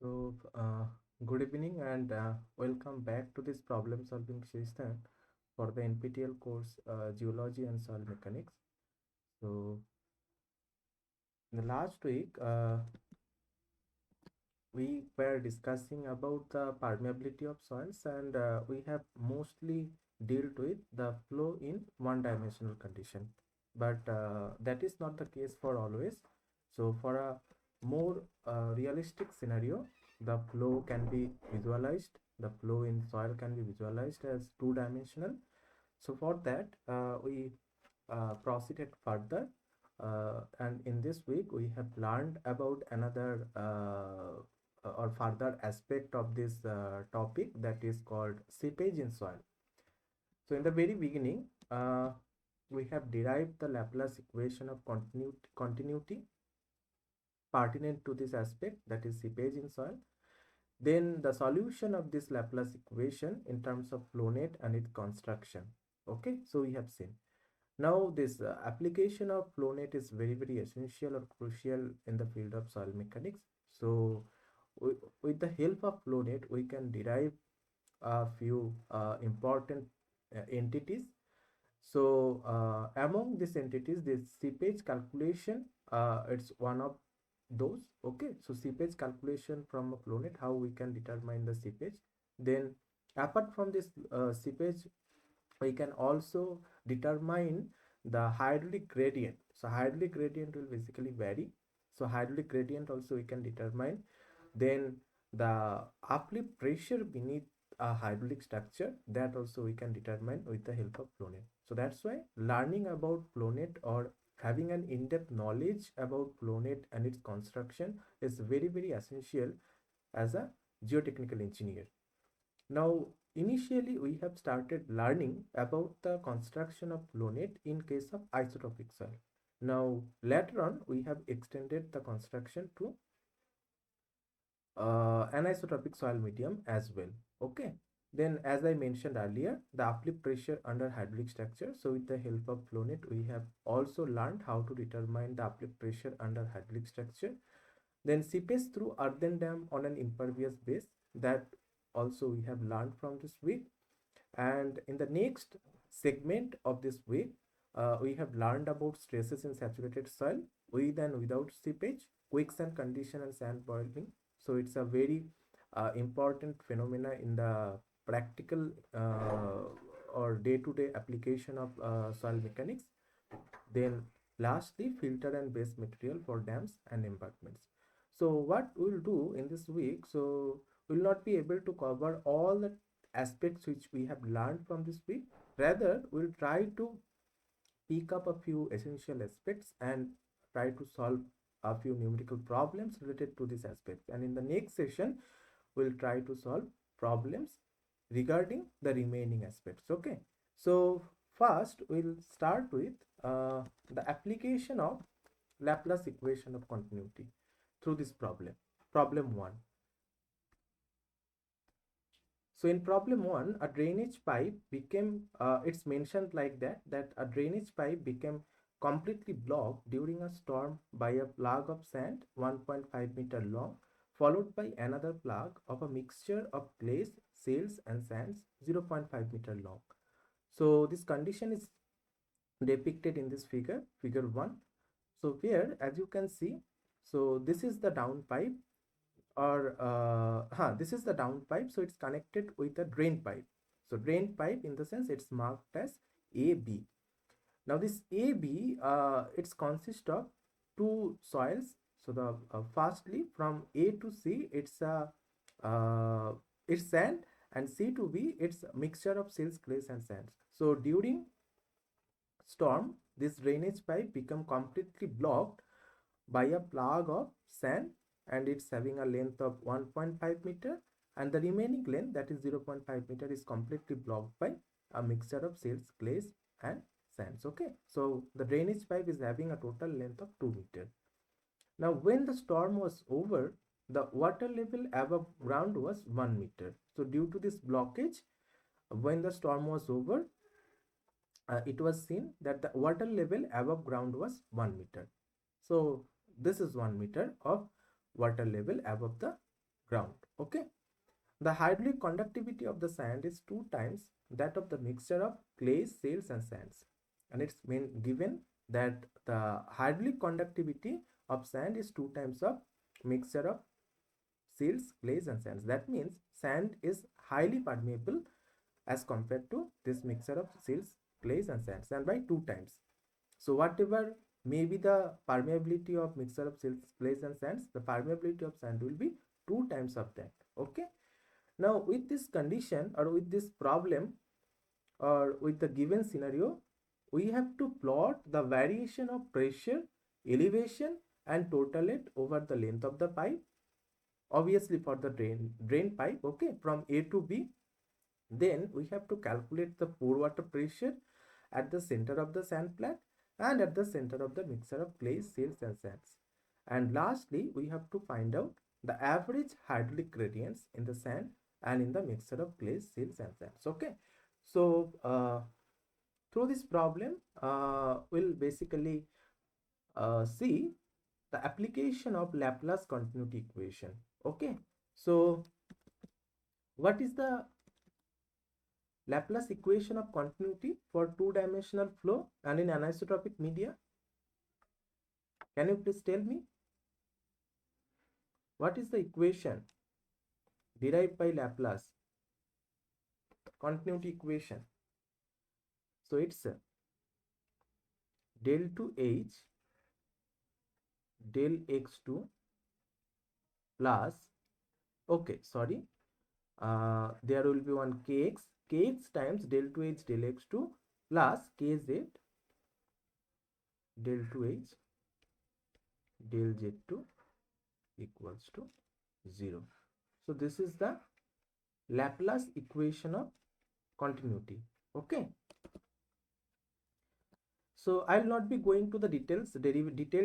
So, good evening and welcome back to this problem solving session for the NPTEL course Geology and Soil Mechanics. So, in the last week, we were discussing about the permeability of soils and we have mostly dealt with the flow in one-dimensional condition. But that is not the case for always. So, for a more realistic scenario, the flow can be visualized. The flow in soil can be visualized as two-dimensional. So, for that, we proceeded further. And in this week, we have learned about another or further aspect of this topic, that is called seepage in soil. So, in the very beginning, we have derived the Laplace equation of continuity pertinent to this aspect, that is seepage in soil. Then the solution of this Laplace equation in terms of flow net and its construction. Okay, so we have seen. Now, this application of flow net is very essential or crucial in the field of soil mechanics. So, with the help of flow net, we can derive a few important entities. So, among these entities, this seepage calculation, it's one of those. Okay, so seepage calculation from a flow net, how we can determine the seepage. Then, apart from this seepage, we can also determine the hydraulic gradient. So hydraulic gradient will basically vary. So hydraulic gradient also we can determine. Then the uplift pressure beneath a hydraulic structure, that also we can determine with the help of flow net. So that's why learning about flow net or having an in-depth knowledge about flow net and its construction is very essential as a geotechnical engineer. Now, initially we have started learning about the construction of flow net in case of isotropic soil. Now, later on, we have extended the construction to anisotropic soil medium as well. Okay. Then, as I mentioned earlier, the uplift pressure under hydraulic structure. So, with the help of flow net, we have also learned how to determine the uplift pressure under hydraulic structure. Then seepage through earthen dam on an impervious base, that also we have learned from this week. And in the next segment of this week, we have learned about stresses in saturated soil with and without seepage, quicksand condition and sand boiling. So it's a very important phenomena in the practical or day-to-day application of soil mechanics. Then lastly, filter and base material for dams and embankments. So what we'll do in this week, so we'll not be able to cover all the aspects which we have learned from this week. Rather, we'll try to pick up a few essential aspects and try to solve a few numerical problems related to these aspects. And in the next session, we'll try to solve problems regarding the remaining aspects. Okay. So first, we'll start with the application of Laplace equation of continuity through this problem. Problem 1. So in problem 1, a drainage pipe became, it's mentioned like that, that a drainage pipe became completely blocked during a storm by a plug of sand 1.5 meter long, followed by another plug of a mixture of clays, shales and sands 0.5 meter long. So this condition is depicted in this figure, figure 1. So here, as you can see, so this is the down pipe, or this is the down pipe, so it's connected with the drain pipe. So drain pipe, in the sense, it's marked as AB. Now this AB, it's consist of two soils. So the firstly, from A to C, it's sand, and C to B, it's a mixture of silts, clays and sands. So during storm, this drainage pipe become completely blocked by a plug of sand, and it's having a length of 1.5 meter, and the remaining length, that is 0.5 meter, is completely blocked by a mixture of silts, clays and sands. Okay, so the drainage pipe is having a total length of 2 meter. Now when the storm was over, the water level above ground was 1 meter. So due to this blockage, when the storm was over, it was seen that the water level above ground was 1 meter. So this is 1 meter of water level above the ground. Okay. The hydraulic conductivity of the sand is 2 times that of the mixture of clays, shales and sands. And it's been given that the hydraulic conductivity of sand is 2 times of mixture of silts, clays and sands. That means sand is highly permeable as compared to this mixture of silts, clays and sands, and by 2 times. So whatever may be the permeability of mixture of silts, clays and sands, the permeability of sand will be 2 times of that. Okay. Now with this condition or with this problem or with the given scenario, we have to plot the variation of pressure, elevation and total it over the length of the pipe, obviously for the drain pipe, okay, from A to B. Then we have to calculate the pore water pressure at the center of the sand plat and at the center of the mixture of clays, shales and sands. And lastly, we have to find out the average hydraulic gradients in the sand and in the mixture of clays, shales and sands. Okay. So through this problem, we'll basically see the application of Laplace continuity equation. Okay. So what is the Laplace equation of continuity for two-dimensional flow and in anisotropic media? Can you please tell me? What is the equation derived by Laplace continuity equation? So it's del 2h del x2 plus, okay, sorry, there will be one kx times del 2h del x2 plus kz del 2h del z2 equals to 0. So this is the Laplace equation of continuity. Okay. So I'll not be going to the detailed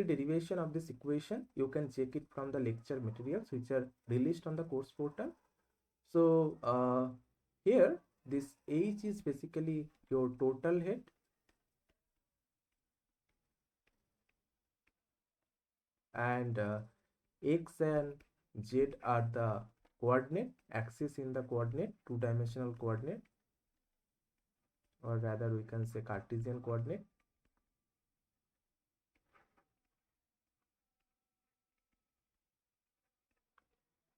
derivation of this equation. You can check it from the lecture materials which are released on the course portal. So here this H is basically your total head and X and Z are the coordinate axis in the coordinate, two-dimensional coordinate, or rather we can say Cartesian coordinate.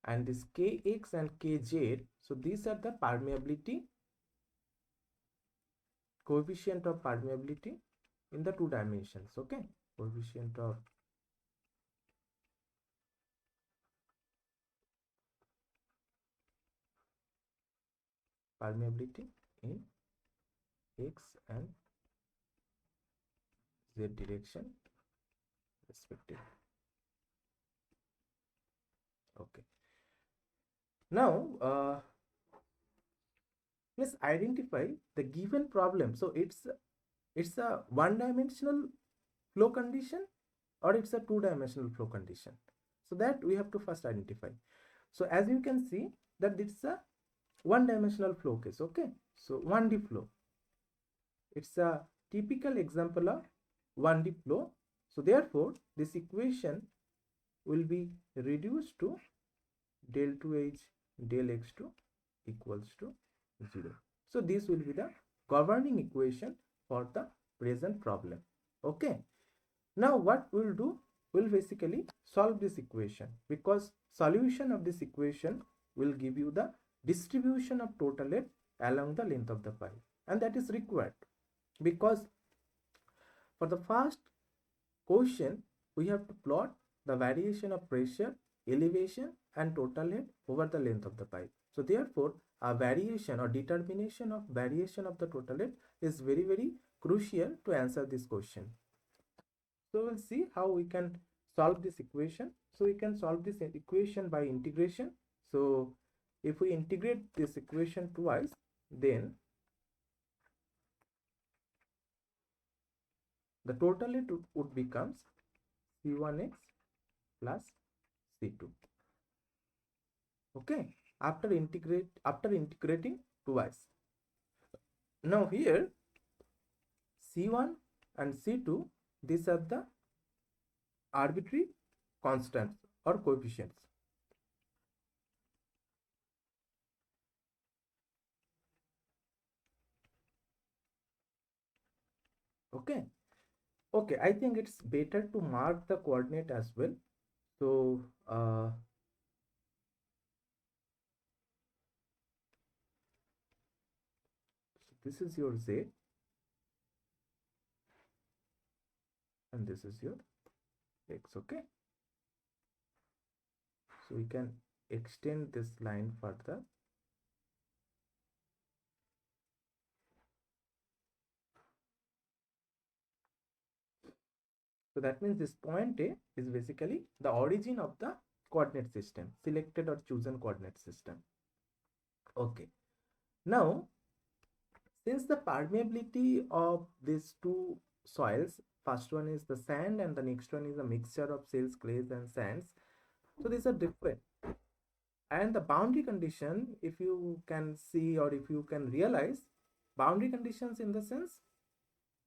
And this Kx and Kz, so these are the permeability, coefficient of permeability in the two dimensions. Okay, coefficient of permeability in X and Z direction respectively. Okay. Now let's identify the given problem. So it's a one-dimensional flow condition or it's a two-dimensional flow condition. So that we have to first identify. So as you can see that it's a one-dimensional flow case. Okay, so 1D flow. It's a typical example of 1D flow. So therefore this equation will be reduced to del 2h del x2 equals to 0. So this will be the governing equation for the present problem. Okay. Now what we'll do, we'll basically solve this equation, because solution of this equation will give you the distribution of total head along the length of the pipe, and that is required because for the first question we have to plot the variation of pressure, elevation and total head over the length of the pipe. So therefore a variation or determination of variation of the total head is very crucial to answer this question. So we'll see how we can solve this equation. So we can solve this equation by integration. So if we integrate this equation twice, then the total head would becomes C1x plus C2. Okay, after integrating twice. Now here C1 and C2, these are the arbitrary constants or coefficients. Okay. Okay, I think it's better to mark the coordinate as well. So this is your Z and this is your X. Okay, so we can extend this line further. So that means this point A is basically the origin of the coordinate system, selected or chosen coordinate system. Okay, now since the permeability of these two soils, first one is the sand and the next one is a mixture of silts, clays and sands, so these are different. And the boundary condition, if you can see or if you can realize, boundary conditions in the sense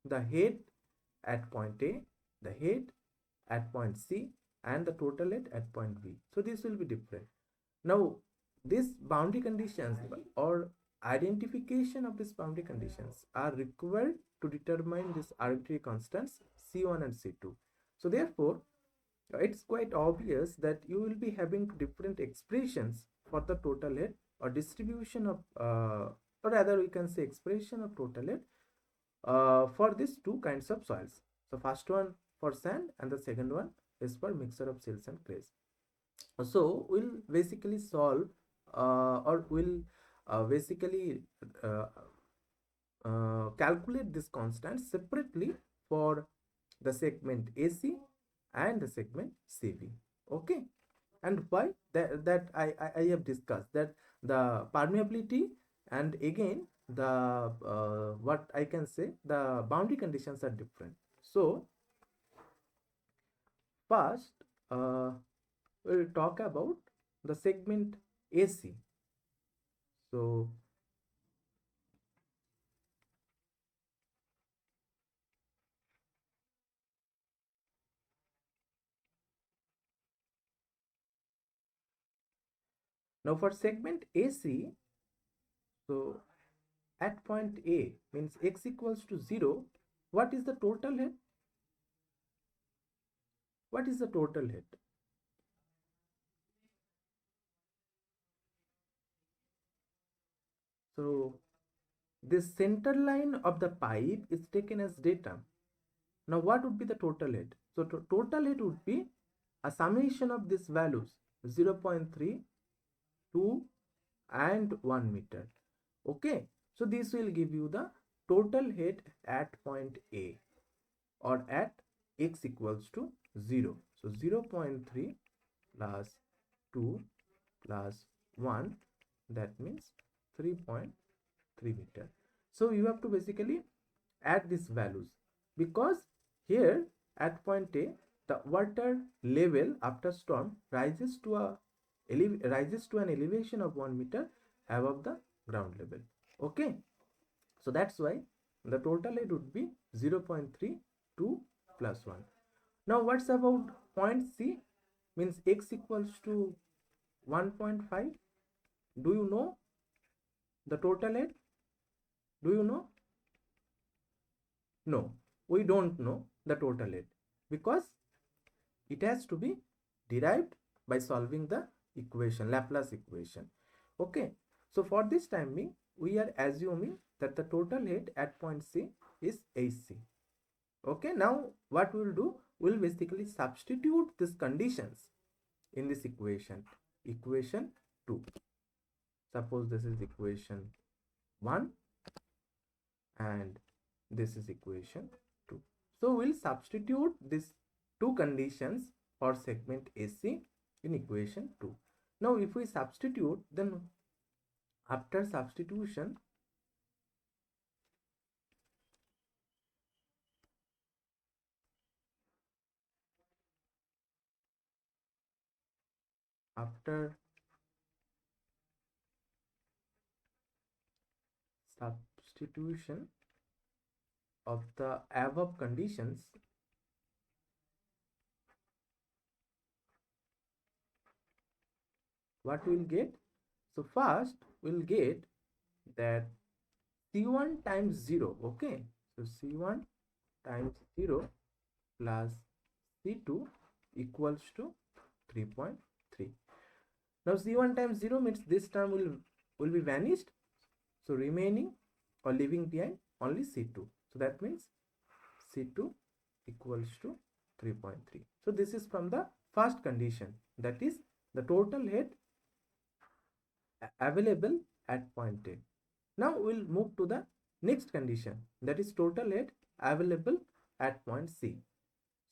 the head at point A, the head at point C, and the total head at point B. So this will be different. Now, these boundary conditions or identification of these boundary conditions are required to determine these arbitrary constants C1 and C2. So therefore, it's quite obvious that you will be having different expressions for the total head or distribution of, or rather we can say expression of total head for these two kinds of soils. So first one for sand and the second one is for mixture of silts and clays. So we'll basically solve or we'll basically uh, calculate this constant separately for the segment AC and the segment CV. Okay, and why that I have discussed that the permeability and again the what I can say, the boundary conditions are different. So first we'll talk about the segment AC. So now for segment AC, so at point A means x equals to 0, what is the total head? What is the total head? So this center line of the pipe is taken as datum. Now what would be the total head? So total head would be a summation of these values 0.3, 2 and 1 meter. Okay, so this will give you the total head at point A or at x equals to 0. So 0.3 plus 2 plus 1, that means 3.3 meter. So you have to basically add these values because here at point A the water level after storm rises to an elevation of 1 meter above the ground level. Okay, so that's why the total head would be 0.32 plus 1. Now what's about point C? Means x equals to 1.5. Do you know the total head? Do you know? No, we don't know the total head because it has to be derived by solving the equation, Laplace equation. Okay, so for this time being, we are assuming that the total head at point C is AC. Okay, now what we'll do, we'll basically substitute these conditions in this equation, equation 2. Suppose this is equation 1 and this is equation 2. So we'll substitute these two conditions for segment AC in equation 2. Now if we substitute, then after substitution, after substitution of the above conditions, what we'll get? So first we'll get that C1 times 0. Okay, so C1 times 0 plus C2 equals to 3.3. Now C1 times 0 means this term will be vanished. So remaining or leaving behind only C2. So that means C2 equals to 3.3. So this is from the first condition, that is the total head available at point A. Now we'll move to the next condition, that is total head available at point C.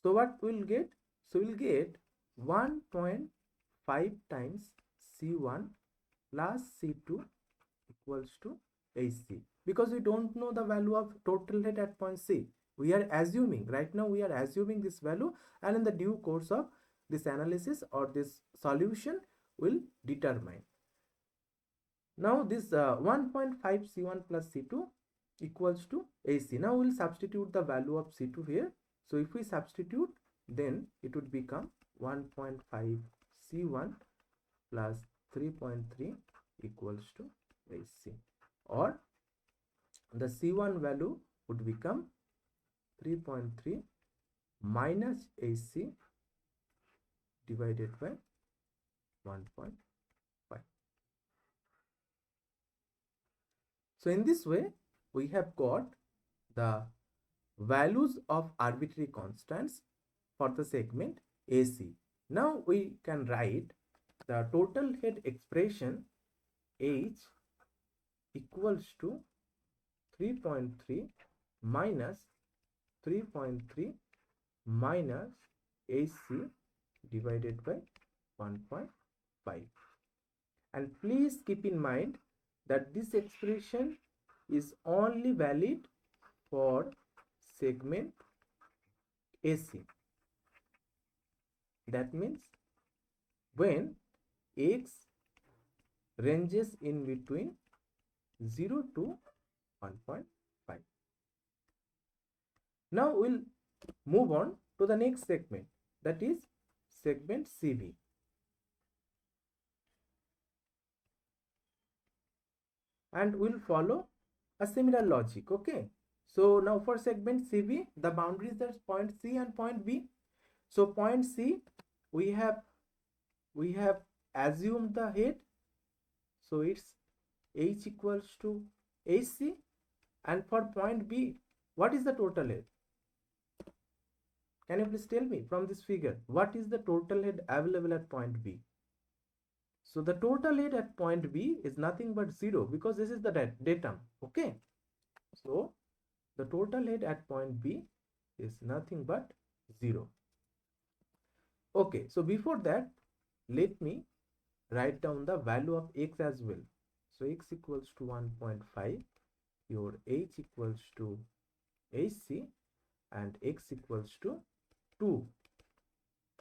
So what we'll get? So we'll get 1.5 times C1 plus C2 equals to AC, because we don't know the value of total head at point C. We are assuming, right now we are assuming this value, and in the due course of this analysis or this solution will determine. Now this 1.5 C1 plus C2 equals to AC. Now we'll substitute the value of C2 here. So if we substitute, then it would become 1.5 C1 plus 3.3 equals to AC, or the C1 value would become 3.3 minus AC divided by 1.5. So in this way, we have got the values of arbitrary constants for the segment AC. Now we can write the total head expression H equals to 3.3 minus 3.3 minus AC divided by 1.5. And please keep in mind that this expression is only valid for segment AC. That means when x ranges in between 0 to 1.5. Now we'll move on to the next segment, that is segment CV. And we'll follow a similar logic. Okay, so now for segment CV, the boundaries are point C and point B. So point C, we have assumed the head, so it's H equals to AC. And for point B, what is the total head? Can you please tell me from this figure, what is the total head available at point B? So the total head at point B is nothing but 0, because this is the datum. Okay, so the total head at point B is nothing but 0. Okay, so before that, let me write down the value of x as well. So x equals to 1.5, your h equals to AC, and x equals to 2.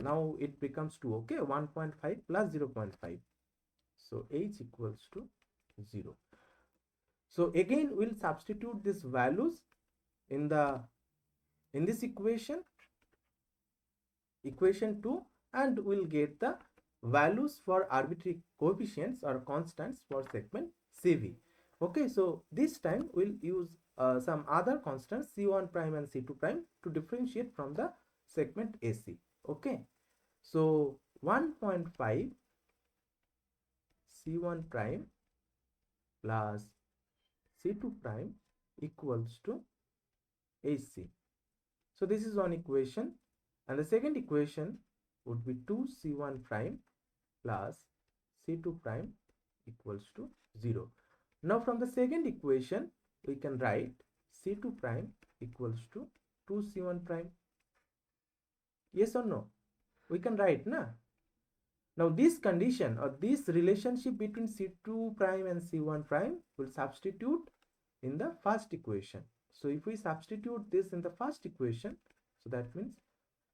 Now it becomes 2. Okay, 1.5 plus 0.5. So h equals to 0. So again we'll substitute these values in this equation 2, and we'll get the values for arbitrary coefficients or constants for segment CV. Okay, so this time we'll use some other constants C1 prime and C2 prime to differentiate from the segment AC. Okay, so 1.5 C1 prime plus C2 prime equals to AC. So this is one equation, and the second equation would be 2 C1 prime plus C2 prime equals to 0. Now from the second equation, we can write C2 prime equals to 2 C1 prime. Yes or no? We can write, na? Now this condition or this relationship between C2 prime and C1 prime will substitute in the first equation. So if we substitute this in the first equation, so that means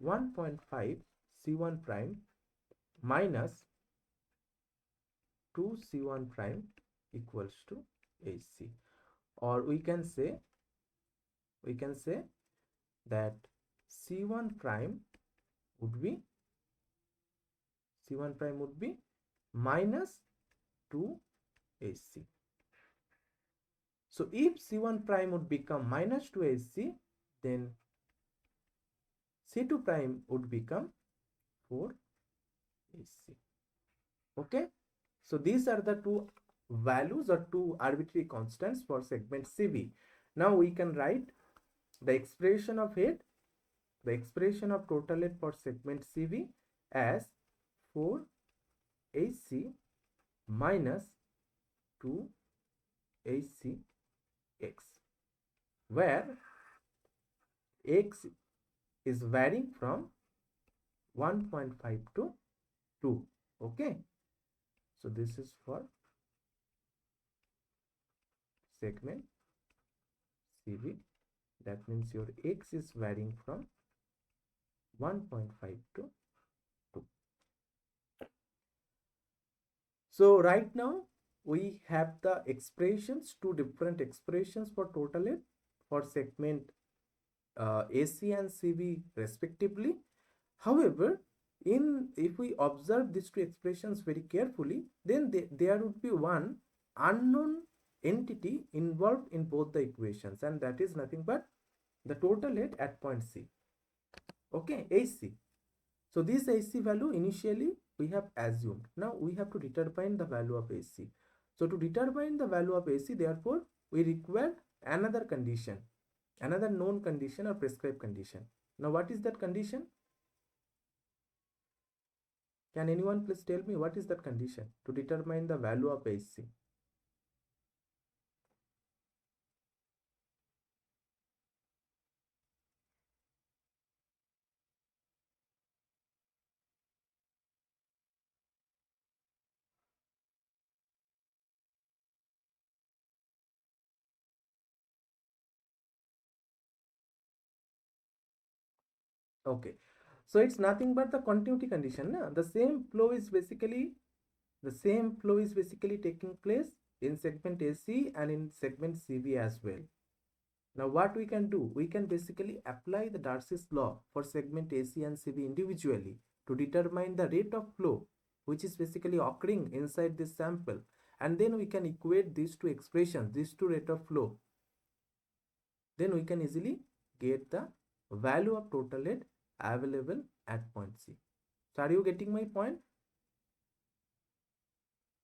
1.5 C1 prime minus 2 C1 prime equals to AC. Or we can say that C1 prime would be minus 2 AC. So if C1 prime would become minus 2 AC, then C2 prime would become 4AC. Okay, so these are the two values or two arbitrary constants for segment CV. Now we can write the expression of head, the expression of total head for segment CV as 4AC minus 2ACX, where X is varying from 1.5 to 2. Okay, so this is for segment CV. That means your X is varying from 1.5 to 2. So right now we have the expressions, two different expressions for total head for segment AC and CV respectively. However, if we observe these two expressions very carefully, then there would be one unknown entity involved in both the equations, and that is nothing but the total head at point C. Okay, AC. So this AC value initially we have assumed. Now we have to determine the value of AC. So to determine the value of AC, therefore we require another condition, another known condition or prescribed condition. Now what is that condition? Can anyone please tell me what is that condition to determine the value of AC? Okay, so it's nothing but the continuity condition. Na? The same flow is basically taking place in segment AC and in segment CV as well. Now what we can do, we can basically apply the Darcy's law for segment AC and CV individually to determine the rate of flow which is basically occurring inside this sample, and then we can equate these two expressions, these two rate of flow. Then we can easily get the value of total head available at point C. So are you getting my point?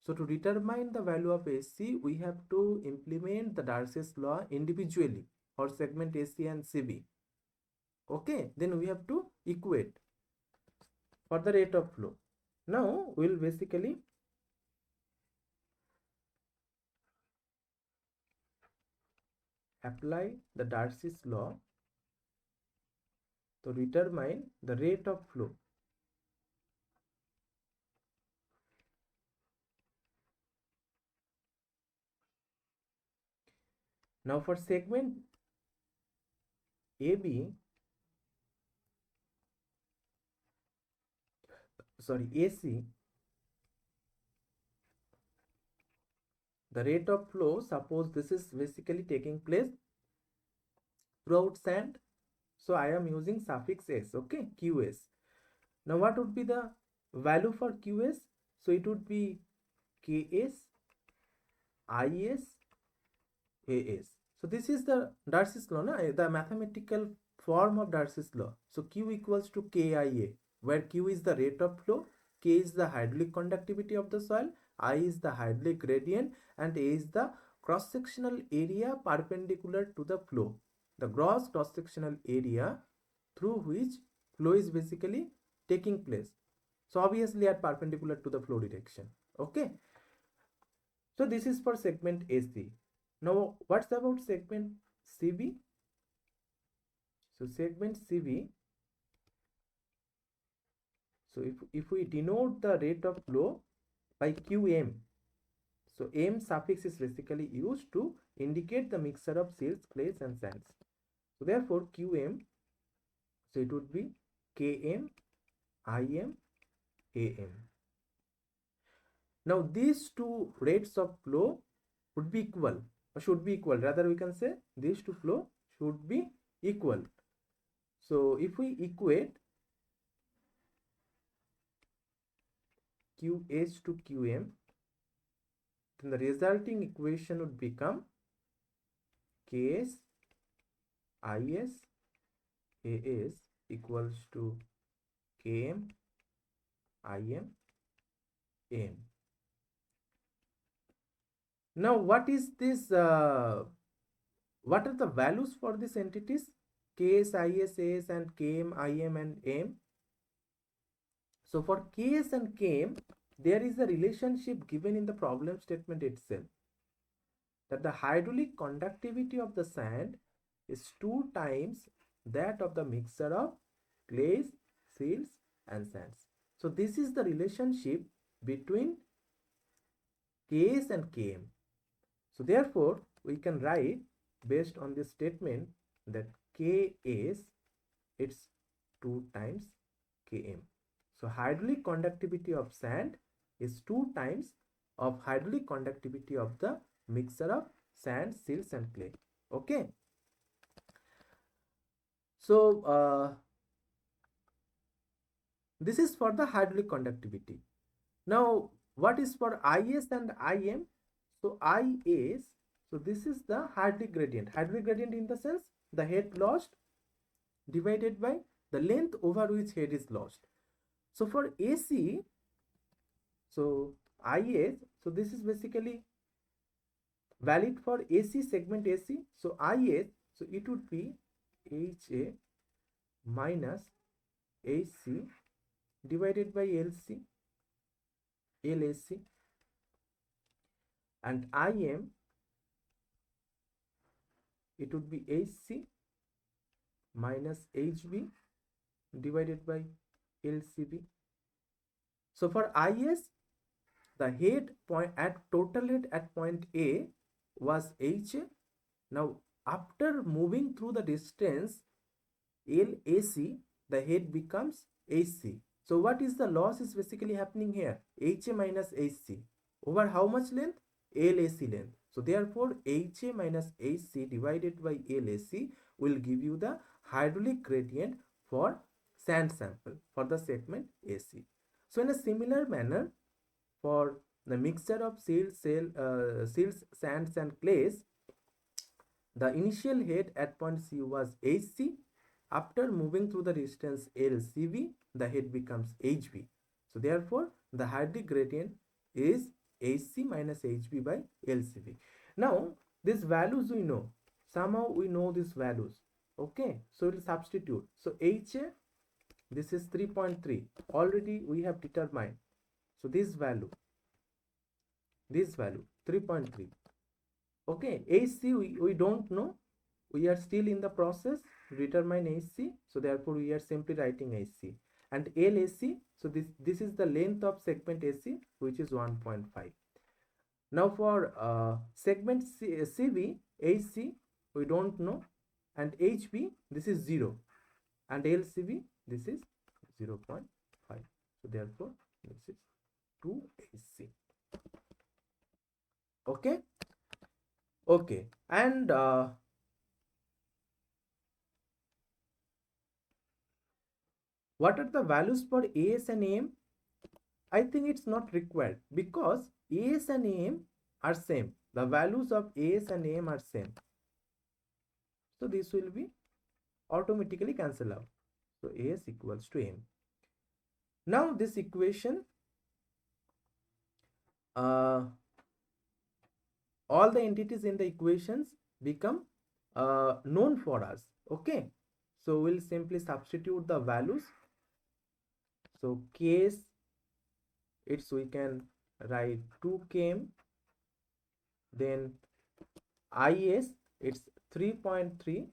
So to determine the value of AC, we have to implement the Darcy's law individually for segment AC and CV. Okay, then we have to equate for the rate of flow. Now we'll basically apply the Darcy's law to determine the rate of flow. Now for segment AC, the rate of flow, suppose this is basically taking place throughout sand. So I am using suffix s, okay, QS. Now what would be the value for QS? So it would be KS, IS, AS. So this is the Darcy's law, the mathematical form of Darcy's law. So Q equals to KIA, where Q is the rate of flow, K is the hydraulic conductivity of the soil, I is the hydraulic gradient, and A is the cross-sectional area perpendicular to the flow. The gross cross-sectional area through which flow is basically taking place. So obviously at perpendicular to the flow direction. Okay. So this is for segment AC. Now what's about segment CV? So segment CV, so if we denote the rate of flow by QM, so M suffix is basically used to indicate the mixture of silts, clays and sands. So therefore QM, so it would be KM, IM, AM. Now these two rates of flow would be equal, or should be equal, rather we can say these two flow should be equal. So if we equate QS to QM, then the resulting equation would become KS, IS, AS equals to Km, Im, Am. Now what is this, what are the values for these entities? Ks, Is, As and Km, Im and Am. So for Ks and Km, there is a relationship given in the problem statement itself, that the hydraulic conductivity of the sand is 2 times that of the mixture of clays, silts and sands. So this is the relationship between Ks and Km. So therefore, we can write based on this statement that Ks, it's 2 times Km. So hydraulic conductivity of sand is 2 times of hydraulic conductivity of the mixture of sand, silts and clay. Okay. So this is for the hydraulic conductivity. Now what is for Is and Im? So Is, so this is the hydraulic gradient. Hydraulic gradient in the sense the head lost divided by the length over which head is lost. So for AC, so Is, so this is basically valid for AC segment AC. So Is, so it would be HA minus AC divided by LC, LAC, and Im, it would be HC minus HB divided by LCB. So for Is, the head point at total head at point A was HA. Now after moving through the distance LAC, the head becomes HC. So what is the loss is basically happening here? HA minus HC over how much length? LAC length. So therefore HA minus HC divided by LAC will give you the hydraulic gradient for sand sample for the segment AC. So in a similar manner, for the mixture of silts, sands and clays, the initial head at point C was HC. After moving through the distance LCV, the head becomes HB. So therefore, the hydraulic gradient is HC minus HB by LCV. Now, these values we know. Somehow we know these values. Okay, so we'll substitute. So HA, this is 3.3. Already we have determined. So this value 3.3. Okay, HC we don't know. We are still in the process to determine HC. So therefore we are simply writing HC. And LAC, so this is the length of segment AC, which is 1.5. Now for segment CV, HC we don't know, and HB this is 0, and LCB this is 0.5. So therefore this is 2 HC. Okay. Okay, and what are the values for AS and AM? I think it's not required because AS and AM are same. The values of AS and AM are same. So this will be automatically cancel out. So AS equals to AM. Now this equation, all the entities in the equations become known for us. Okay, so we'll simply substitute the values. So case, it's we can write 2 km, then Is it's 3.3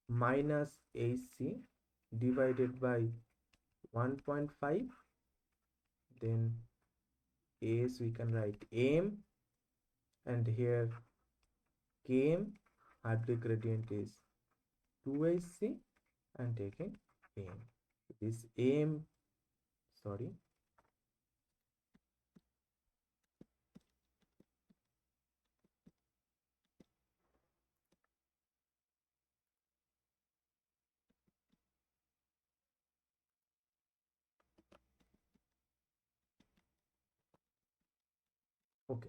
minus AC divided by 1.5, then As we can write AM, and here km hydraulic gradient is 2AC, and taking AM. This AM, sorry, okay,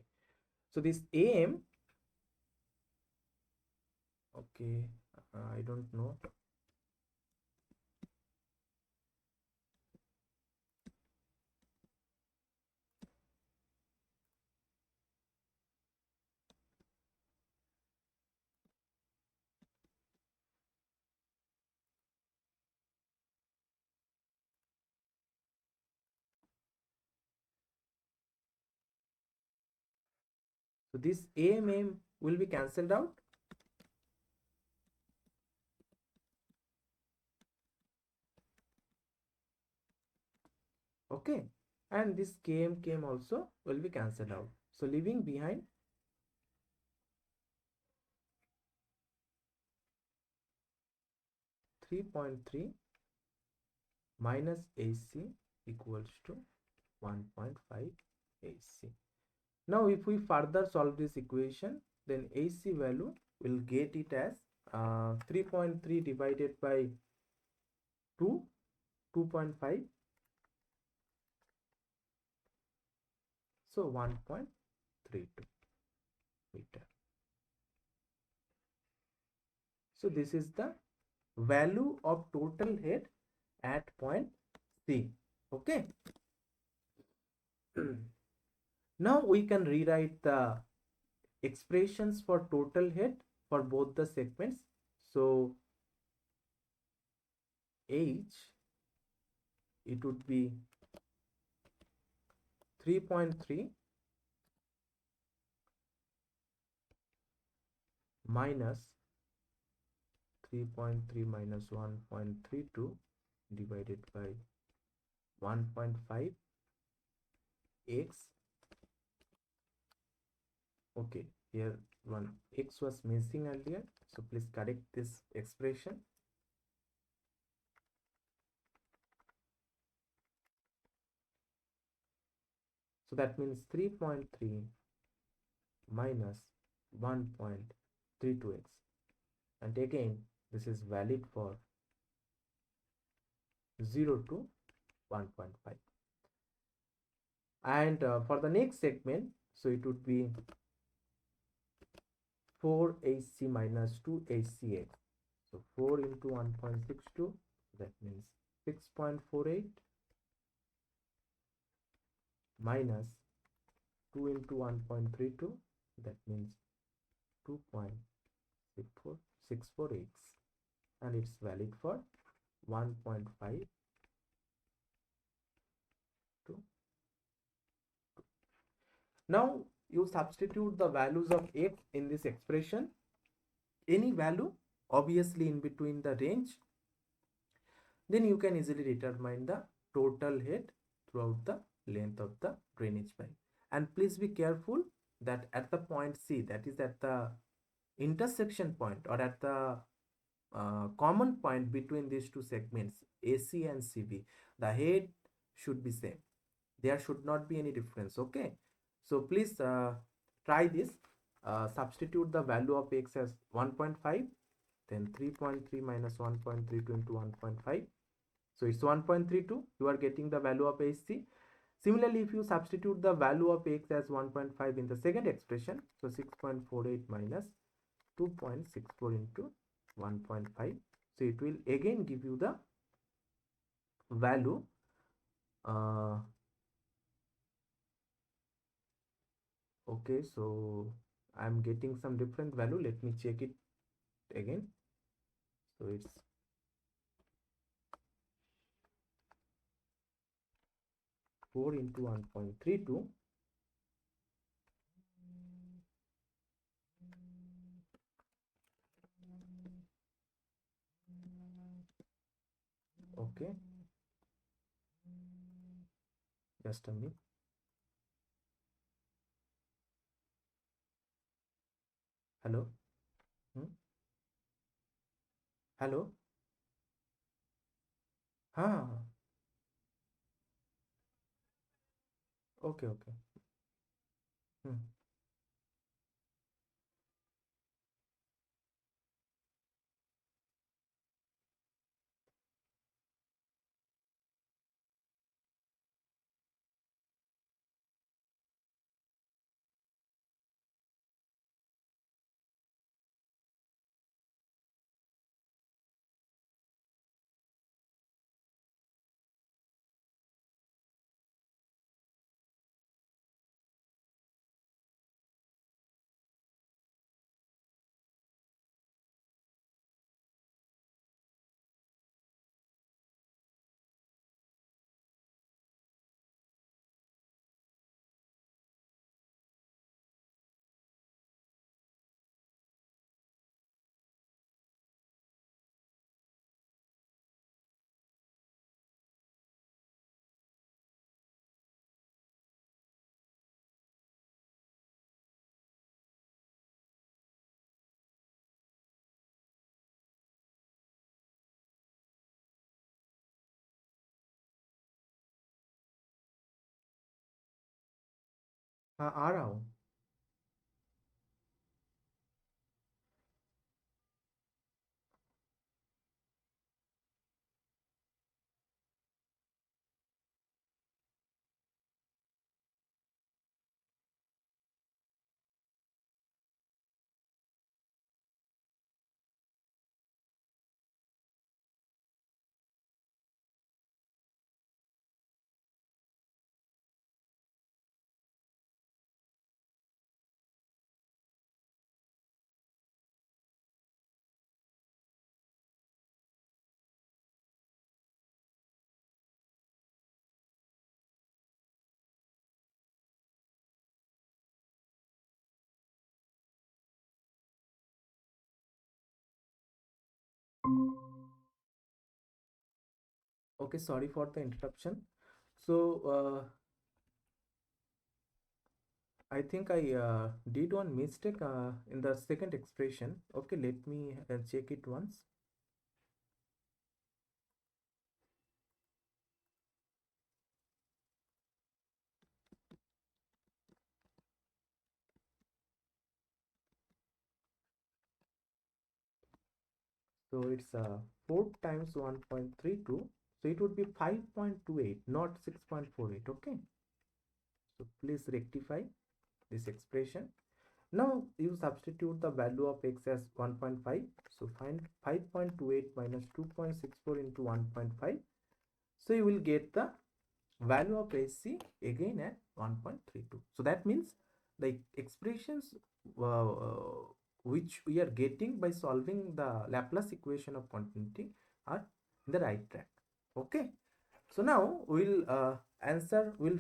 so this AM, okay, I don't know, So this AMM will be cancelled out. Okay, and this KM also will be cancelled out. So leaving behind 3.3 minus AC equals to 1.5 AC. Now if we further solve this equation, then AC value will get it as 3.3 divided by 2, 2.5, so 1.32 meter. So this is the value of total head at point C. Okay. Now we can rewrite the expressions for total head for both the segments. So H, it would be 3.3 minus 3.3 minus 1.32 divided by 1.5 x. Okay, here one x was missing earlier, so please correct this expression. So that means 3.3 minus 1.32x, and again this is valid for 0 to 1.5. And for the next segment, so it would be 4HC minus 2HCX. So 4 into 1.62, that means 6.48 minus 2 into 1.32, that means 2.64x, and it's valid for 1.5 to. Now you substitute the values of x in this expression, any value obviously in between the range, then you can easily determine the total head throughout the length of the drainage pipe. And please be careful that at the point C, that is at the intersection point or at the common point between these two segments AC and CV, the head should be same. There should not be any difference. Okay, so please try this. Substitute the value of x as 1.5, then 3.3 minus 1.32 into 1.5, so it's 1.32. You are getting the value of HC. Similarly, if you substitute the value of x as 1.5 in the second expression, so 6.48 minus 2.64 into 1.5, so it will again give you the value okay, so I'm getting some different value. Let me check it again. So it's 4 into 1.32. Okay, just a minute. Hello. Hello. हाँ. Okay, okay. Hmm. हाँ आ रहा हूँ. Okay, sorry for the interruption. So, I think I did one mistake in the second expression. Okay, let me check it once. So it's 4 times 1.32. So it would be 5.28, not 6.48. Okay. So please rectify this expression. Now you substitute the value of x as 1.5. So find 5.28 minus 2.64 into 1.5. So you will get the value of AC again at 1.32. So that means the expressions which we are getting by solving the Laplace equation of continuity are in the right track. Okay. So now we'll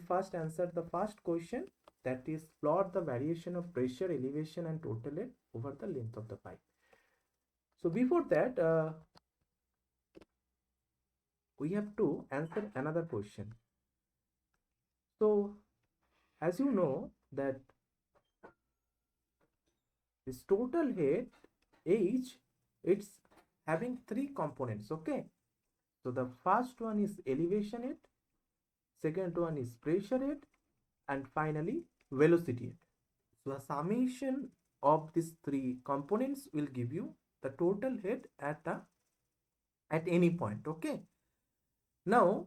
first answer the first question, that is plot the variation of pressure, elevation and total head over the length of the pipe. So before that, we have to answer another question. So as you know that this total head H, it's having three components. Okay. So the first one is elevation head, second one is pressure head, and finally velocity head. So the summation of these three components will give you the total head at any point. Okay. Now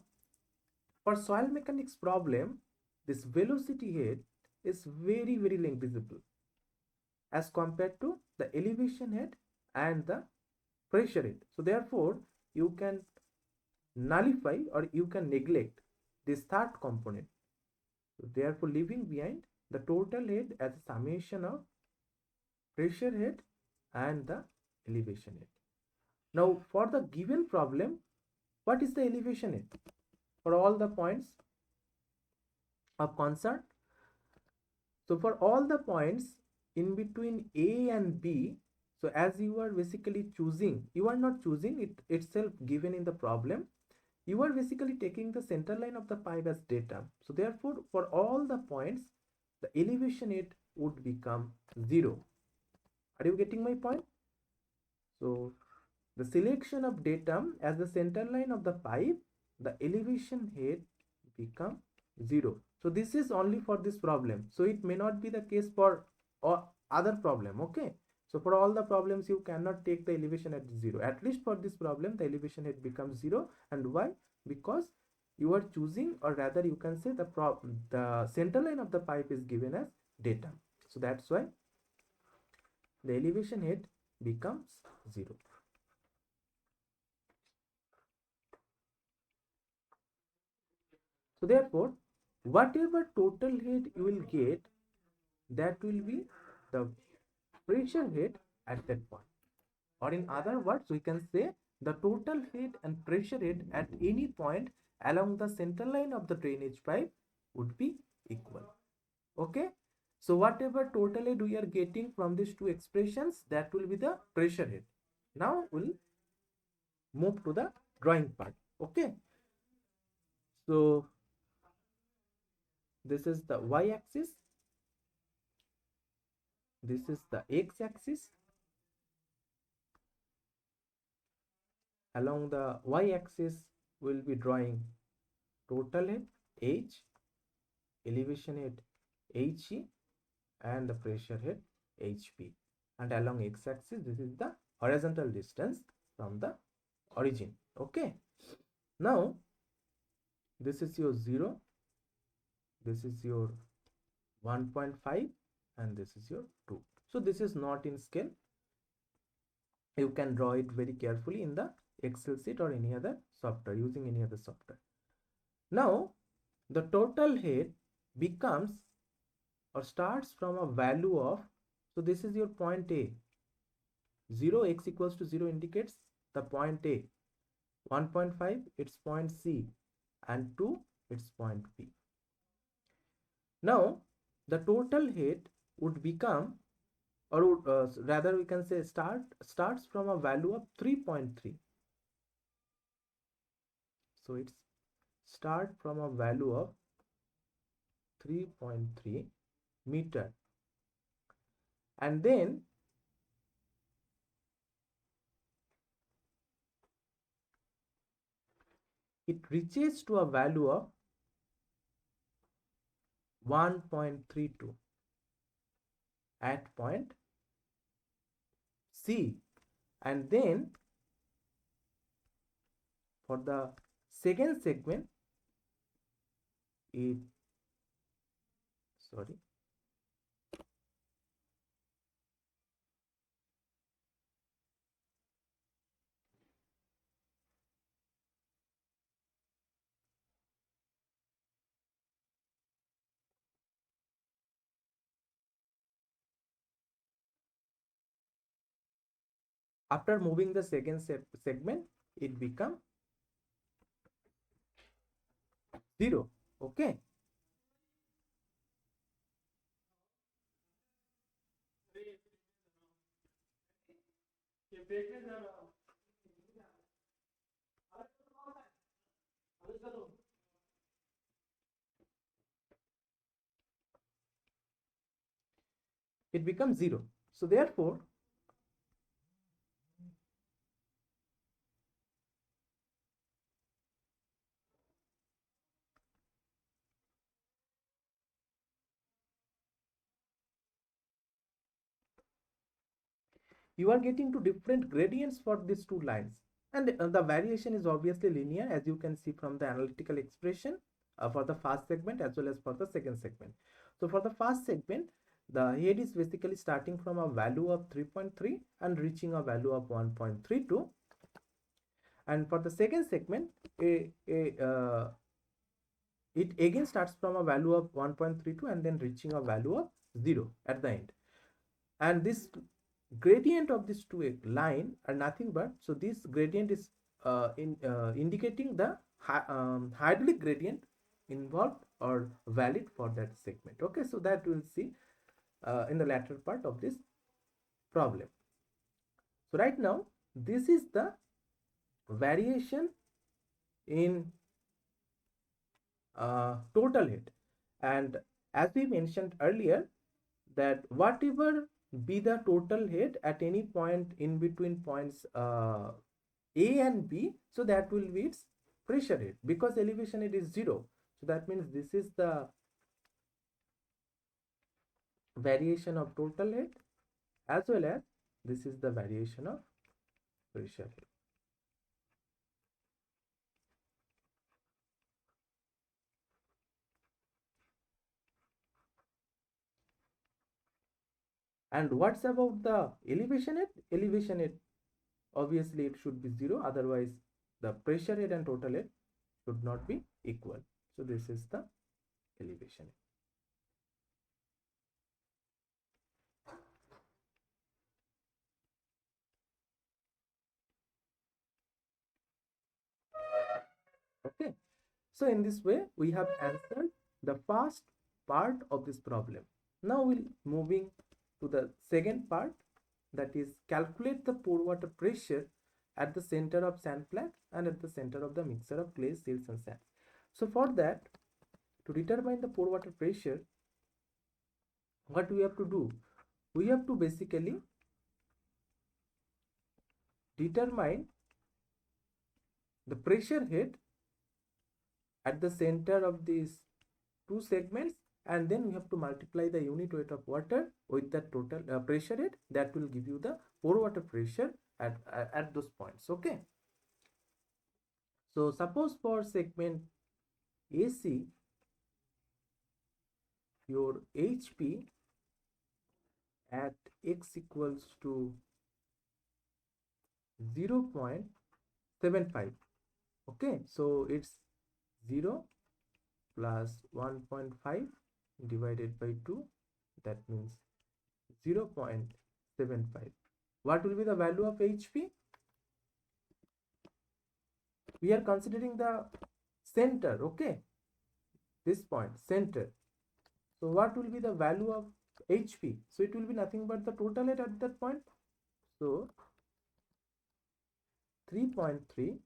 for soil mechanics problem, this velocity head is very negligible as compared to the elevation head and the pressure head. So therefore you can nullify or you can neglect this third component. So therefore leaving behind the total head as a summation of pressure head and the elevation head. Now for the given problem, what is the elevation head? For all the points of concern. So for all the points in between A and B, so as you are basically choosing, you are not choosing it itself given in the problem. You are basically taking the center line of the pipe as data. So therefore, for all the points, the elevation head would become 0. Are you getting my point? So the selection of datum as the center line of the pipe, the elevation head become 0. So this is only for this problem. So it may not be the case for other problem. Okay. So for all the problems you cannot take the elevation at 0. At least for this problem the elevation head becomes 0. And why? Because you are choosing, or rather you can say the center line of the pipe is given as datum. So that's why the elevation head becomes 0. So therefore, whatever total head you will get, that will be the pressure head at that point. Or in other words, we can say the total head and pressure head at any point along the center line of the drainage pipe would be equal. Okay. So whatever total head we are getting from these two expressions, that will be the pressure head. Now we'll move to the drawing part. Okay. So this is the y-axis, this is the x-axis. Along the y-axis we'll be drawing total head H, elevation head HE and the pressure head HP, and along x-axis this is the horizontal distance from the origin. Okay, now this is your 0, this is your 1.5, and this is your 2. So this is not in scale. You can draw it very carefully in the Excel sheet or any other software, using any other software. Now the total head becomes or starts from a value of, so this is your point A. 0, x equals to 0 indicates the point A. 1.5 it's point C, and 2 it's point B. Now the total head would become, or would, rather we can say starts from a value of 3.3. So it's start from a value of 3.3 meter, and then it reaches to a value of 1.32 at point C, and then for the second segment it, sorry, after moving the second segment it become 0. Okay, it becomes 0. So therefore you are getting to different gradients for these two lines, and the variation is obviously linear, as you can see from the analytical expression for the first segment as well as for the second segment. So for the first segment the head is basically starting from a value of 3.3 and reaching a value of 1.32, and for the second segment it again starts from a value of 1.32 and then reaching a value of 0 at the end. And this gradient of this two line are nothing but, so this gradient is indicating the hydraulic gradient involved or valid for that segment. Okay, so that we'll see in the latter part of this problem. So right now this is the variation in total head, and as we mentioned earlier that whatever be the total head at any point in between points A and B, so that will be its pressure head, because elevation head is 0. So that means this is the variation of total head as well as this is the variation of pressure head. And what's about the elevation head? Elevation head, obviously it should be 0, otherwise the pressure head and total head should not be equal. So this is the elevation head. Okay, so in this way we have answered the first part of this problem. Now we'll moving to the second part, that is calculate the pore water pressure at the center of sand flat and at the center of the mixture of clay, silts and sand. So for that, to determine the pore water pressure, what we have to do, we have to basically determine the pressure head at the center of these two segments and then we have to multiply the unit weight of water with the total pressure rate. That will give you the pore water pressure at those points. Okay, so suppose for segment AC, your HP at x equals to 0.75. okay, so it's 0 plus 1.5 divided by 2, that means 0.75. What will be the value of HP? We are considering the center, okay, this point center. So what will be the value of HP? So it will be nothing but the total rate at that point. So 3.3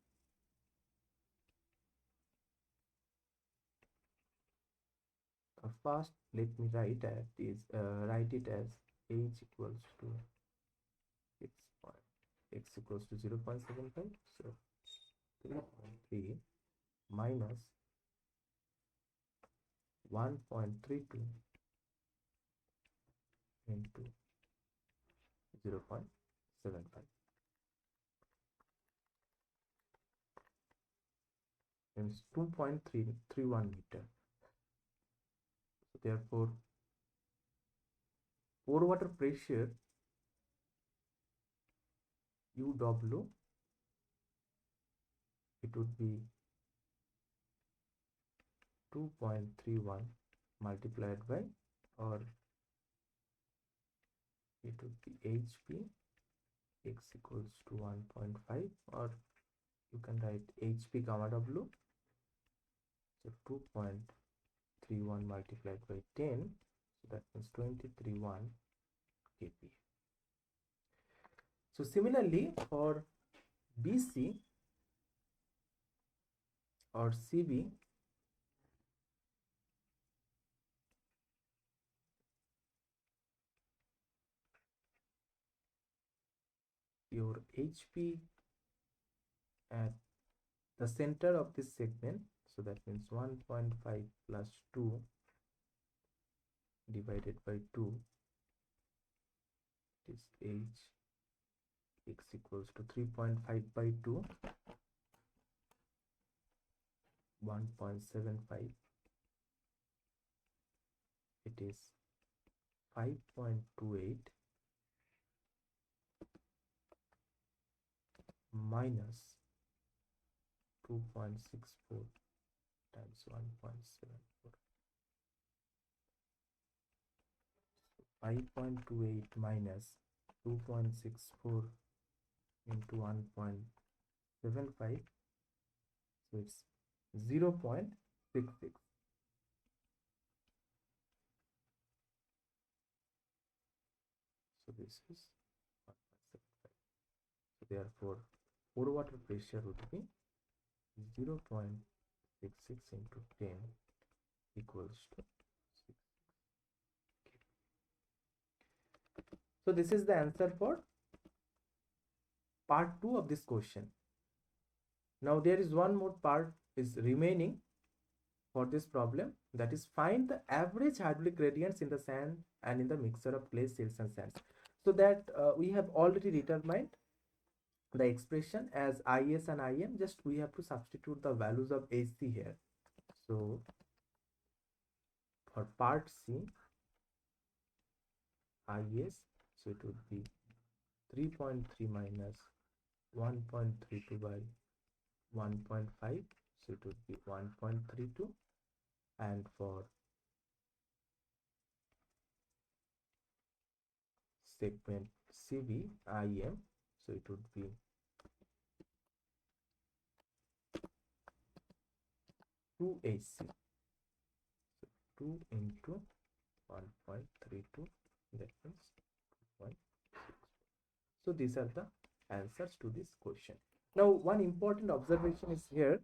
first let me write it as h equals to 6 point x equals to 0.75. So 3.3 minus 1.32 into 0.75 means 2.331 meter. So therefore pore water pressure UW, it would be 2.31 multiplied by, or it would be HP x equals to 1.5, or you can write HP comma W. So 2.31 multiplied by 10, so that means 23.1 kPa. So similarly for BC or CB, your HP at the center of this segment, so that means 1.5 plus 2 divided by 2 is H x equals to 3.5 by 2, 1.75, it is 5.28 minus 2.64 times 1.74. 5.28 minus 2.64 into 1.75, so it's 0.66. So this is 1.75. So therefore pore water pressure would be 0.66 into 10 equals to 6. So this is the answer for part 2 of this question. Now there is one more part is remaining for this problem, that is find the average hydraulic gradients in the sand and in the mixture of clay, silts and sands. So that we have already determined the expression as IS and IM, just we have to substitute the values of AC here. So for part C, IS, so it would be 3.3 minus 1.32 by 1.5, so it would be 1.32, and for segment CB IM, so it would be 2 AC, so 2 into 1.32, that means 2.6. So these are the answers to this question. Now one important observation is here,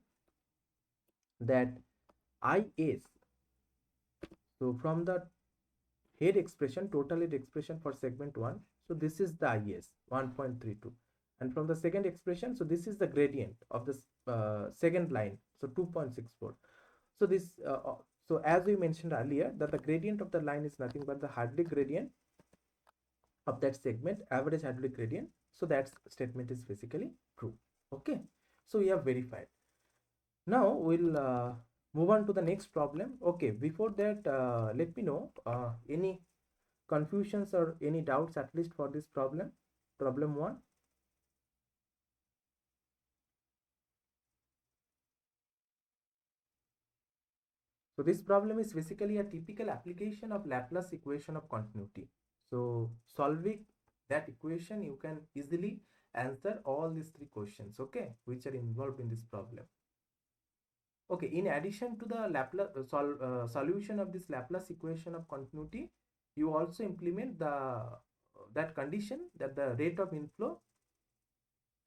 that IS, so from the head expression, total head expression for segment 1, so this is the IS 1.32, and from the second expression, so this is the gradient of this second line, so 2.64. So this So as we mentioned earlier, that the gradient of the line is nothing but the Hartley gradient of that segment, average Hartley gradient. So that statement is basically true. Okay, so we have verified. Now we'll move on to the next problem. Okay, before that, let me know any confusions or any doubts at least for this problem. Problem 1. So this problem is basically a typical application of Laplace equation of continuity. So solving that equation, you can easily answer all these 3 questions, okay, which are involved in this problem. Okay, in addition to the Laplace solution of this Laplace equation of continuity, you also implement the that condition that the rate of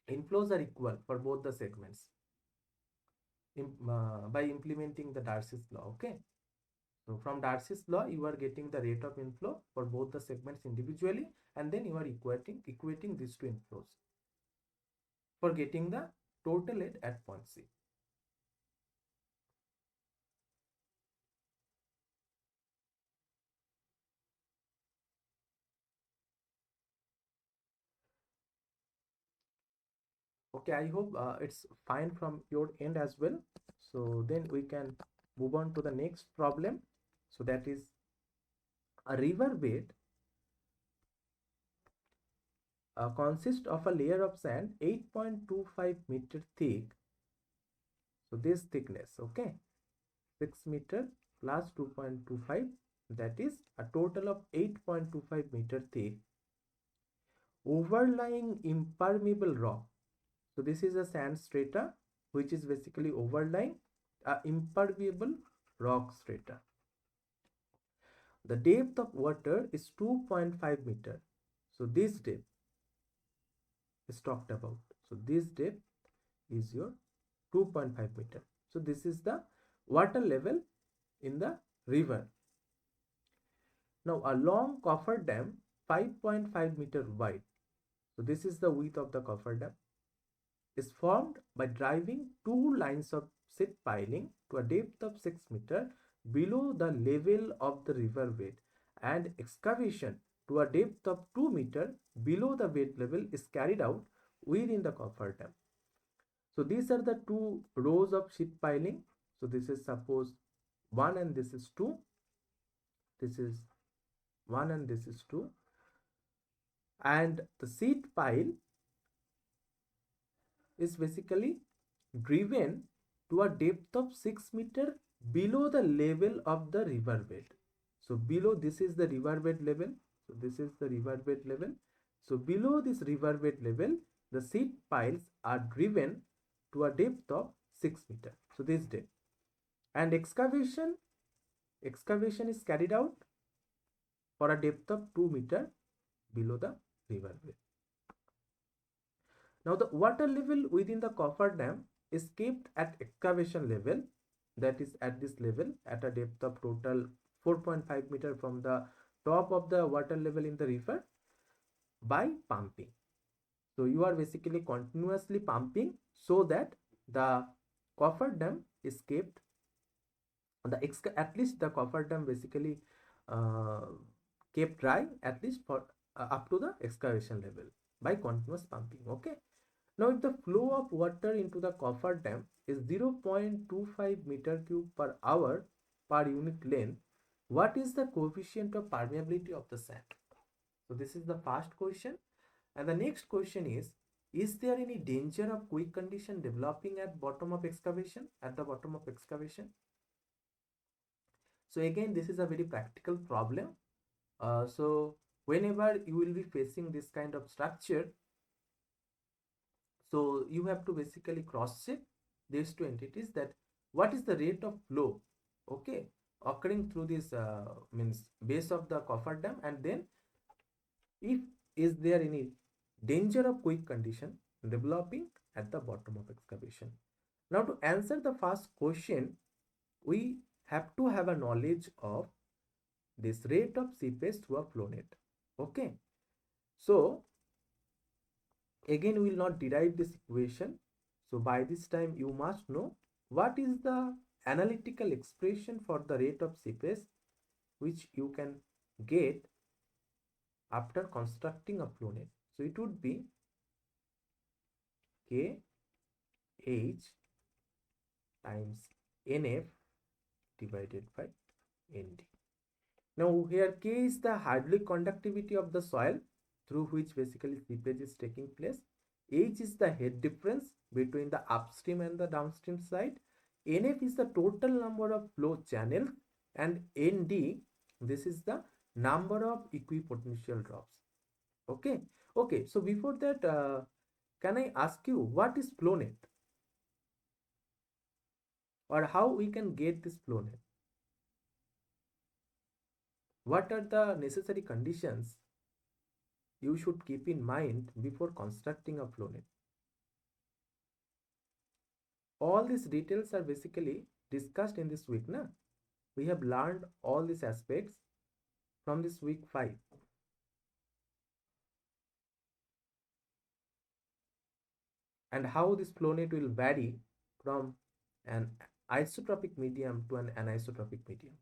inflows are equal for both the segments by implementing the Darcy's law. Okay, so from Darcy's law, you are getting the rate of inflow for both the segments individually, and then you are equating these two inflows for getting the total rate at point C. Okay, I hope it's fine from your end as well. So then we can move on to the next problem. So that is a river bed consists of a layer of sand 8.25 meter thick. So this thickness, okay, 6 meter plus 2.25, that is a total of 8.25 meter thick, overlying impermeable rock. So this is a sand strata which is basically overlying a impermeable rock strata. The depth of water is 2.5 meter. So this depth is talked about. So this depth is your 2.5 meter. So this is the water level in the river. Now a long coffer dam 5.5 meter wide. So this is the width of the coffer dam, is formed by driving two lines of sheet piling to a depth of 6 meter below the level of the river bed, and excavation to a depth of 2 meter below the bed level is carried out within the coffer dam. So these are the two rows of sheet piling. So this is suppose 1 and this is 2. This is 1 and this is 2. And the sheet pile is basically driven to a depth of 6 meter below the level of the river bed. So below, this is the river bed level. So this is the river bed level. So below this river bed level, the sheet piles are driven to a depth of 6 meter. So this depth. And excavation is carried out for a depth of 2 meter below the river bed. Now the water level within the coffer dam is kept at excavation level, that is at this level, at a depth of total 4.5 meter from the top of the water level in the river, by pumping. So you are basically continuously pumping so that the coffer dam is kept at least the coffer dam basically uh, kept dry at least for up to the excavation level by continuous pumping. Okay, now if the flow of water into the coffer dam is 0.25 meter cube per hour per unit length, what is the coefficient of permeability of the sand? So this is the first question, and the next question is there any danger of quick condition developing at bottom of excavation, at the bottom of excavation? So again, this is a very practical problem. So whenever you will be facing this kind of structure, so you have to basically cross check these two entities, that what is the rate of flow, okay, occurring through this means base of the coffer dam, and then if is there any danger of quick condition developing at the bottom of excavation. Now to answer the first question, we have to have a knowledge of this rate of seepage through a flow net. Okay, so again we will not derive this equation. So by this time you must know what is the analytical expression for the rate of seepage which you can get after constructing a flow net. So it would be KH times NF divided by ND. Now here K is the hydraulic conductivity of the soil through which basically seepage is taking place. H is the head difference between the upstream and the downstream side. NF is the total number of flow channels, and ND, this is the number of equipotential drops. Okay. Okay. So before that, can I ask you what is flow net, or how we can get this flow net? What are the necessary conditions you should keep in mind before constructing a flow net? All these details are basically discussed in this week. Na? We have learned all these aspects from this week 5. And how this flow net will vary from an isotropic medium to an anisotropic medium.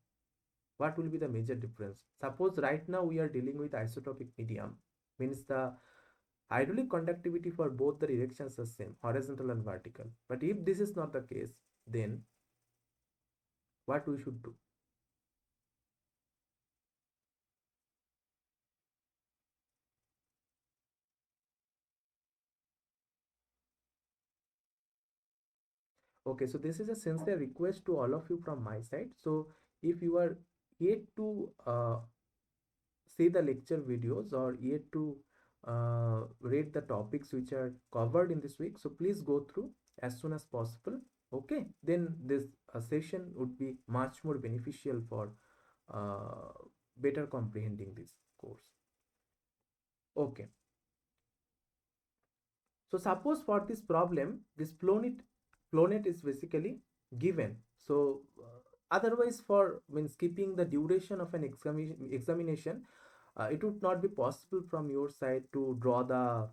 What will be the major difference? Suppose right now we are dealing with isotropic medium, means the hydraulic conductivity for both the directions are same, horizontal and vertical. But if this is not the case, then what we should do? Okay, so this is a sincere request to all of you from my side. So if you are yet to see the lecture videos or yet to read the topics which are covered in this week, so please go through as soon as possible. Okay, then this session would be much more beneficial for uh, better comprehending this course. Okay, so suppose for this problem, this flow net is basically given. So otherwise, for means keeping the duration of an examination, it would not be possible from your side to draw the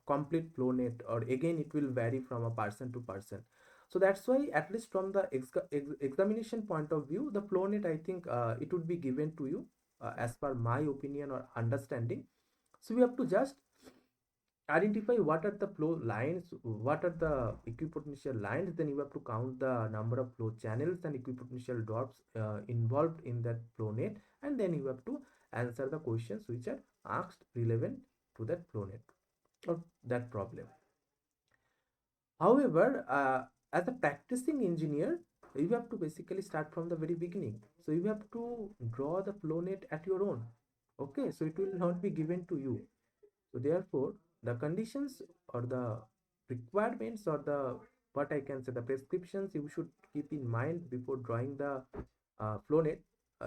complete flow net, or again it will vary from a person to person. So that's why, at least from the examination point of view, the flow net, I think it would be given to you as per my opinion or understanding. So we have to just identify what are the flow lines, what are the equipotential lines, then you have to count the number of flow channels and equipotential drops involved in that flow net, and then you have to answer the questions which are asked relevant to that flow net or that problem. However, as a practicing engineer, you have to basically start from the very beginning. So you have to draw the flow net at your own. Okay, so it will not be given to you. So therefore, the conditions or the requirements or the, what I can say, the prescriptions you should keep in mind before drawing the flow net.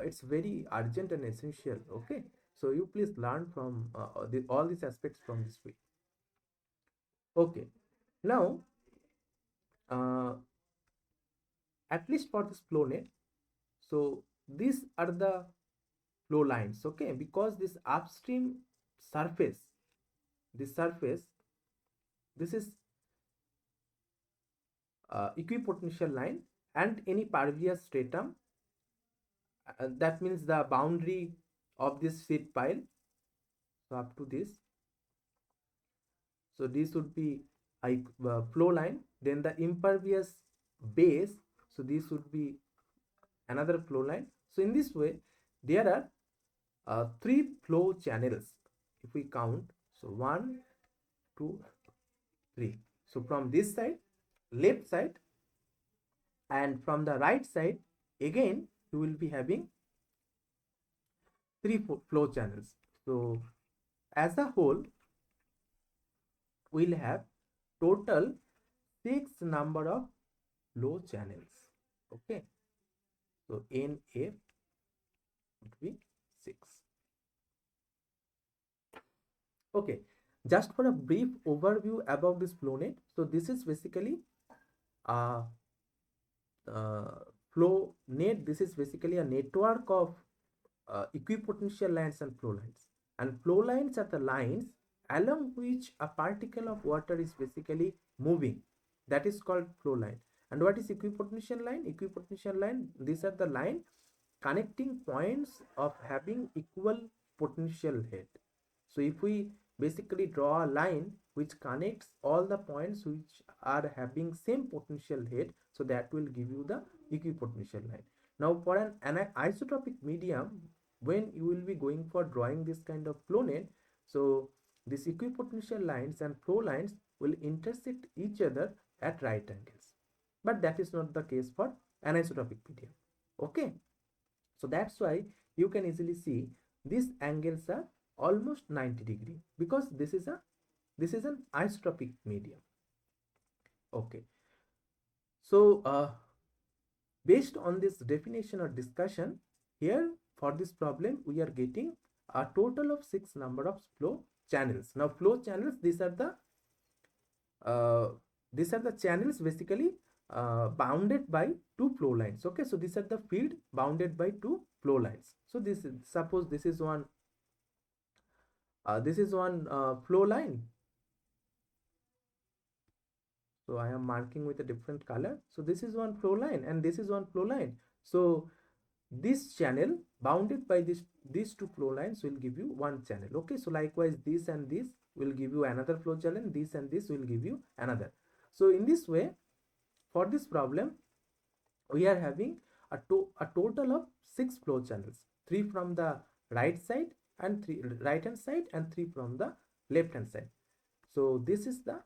It's very urgent and essential. Okay, so you please learn from all these aspects from this week. Okay, now uh, at least for this flow net, so these are the flow lines. Okay, because this upstream surface, this surface, this is equipotential line, and any pervious stratum, that means the boundary of this sheet pile. So up to this, so this would be a flow line. Then the impervious base, so this would be another flow line. So in this way, there are 3 flow channels if we count. So 1, 2, 3. So from this side, left side, and from the right side, again you will be having 3 flow channels. So as a whole, we'll have total 6 number of flow channels. Okay, so NF would be 6. Okay, just for a brief overview about this flow net. So this is basically a flow net. This is basically a network of equipotential lines and flow lines. And flow lines are the lines along which a particle of water is basically moving. That is called flow line. And what is equipotential line? Equipotential line, these are the line connecting points of having equal potential head. So if we basically draw a line which connects all the points which are having same potential head, so that will give you the equipotential line. Now for an isotropic medium, when you will be going for drawing this kind of flow net, so these equipotential lines and flow lines will intersect each other at right angles, but that is not the case for anisotropic medium. Okay, so that's why you can easily see these angles are almost 90-degree, because this is an isotropic medium. Okay, so based on this definition or discussion, here for this problem we are getting a total of 6 number of flow channels. Now flow channels, uh, these are the channels basically bounded by two flow lines. Okay, so these are the field bounded by two flow lines. So this is, suppose this is one flow line. So I am marking with a different color. So this is one flow line and this is one flow line. So this channel bounded by these two flow lines will give you one channel. Okay, so likewise this and this will give you another flow channel, this and this will give you another. So in this way, for this problem we are having a total of 6 flow channels, 3 from the right side and 3 right hand side and 3 from the left hand side. So this is the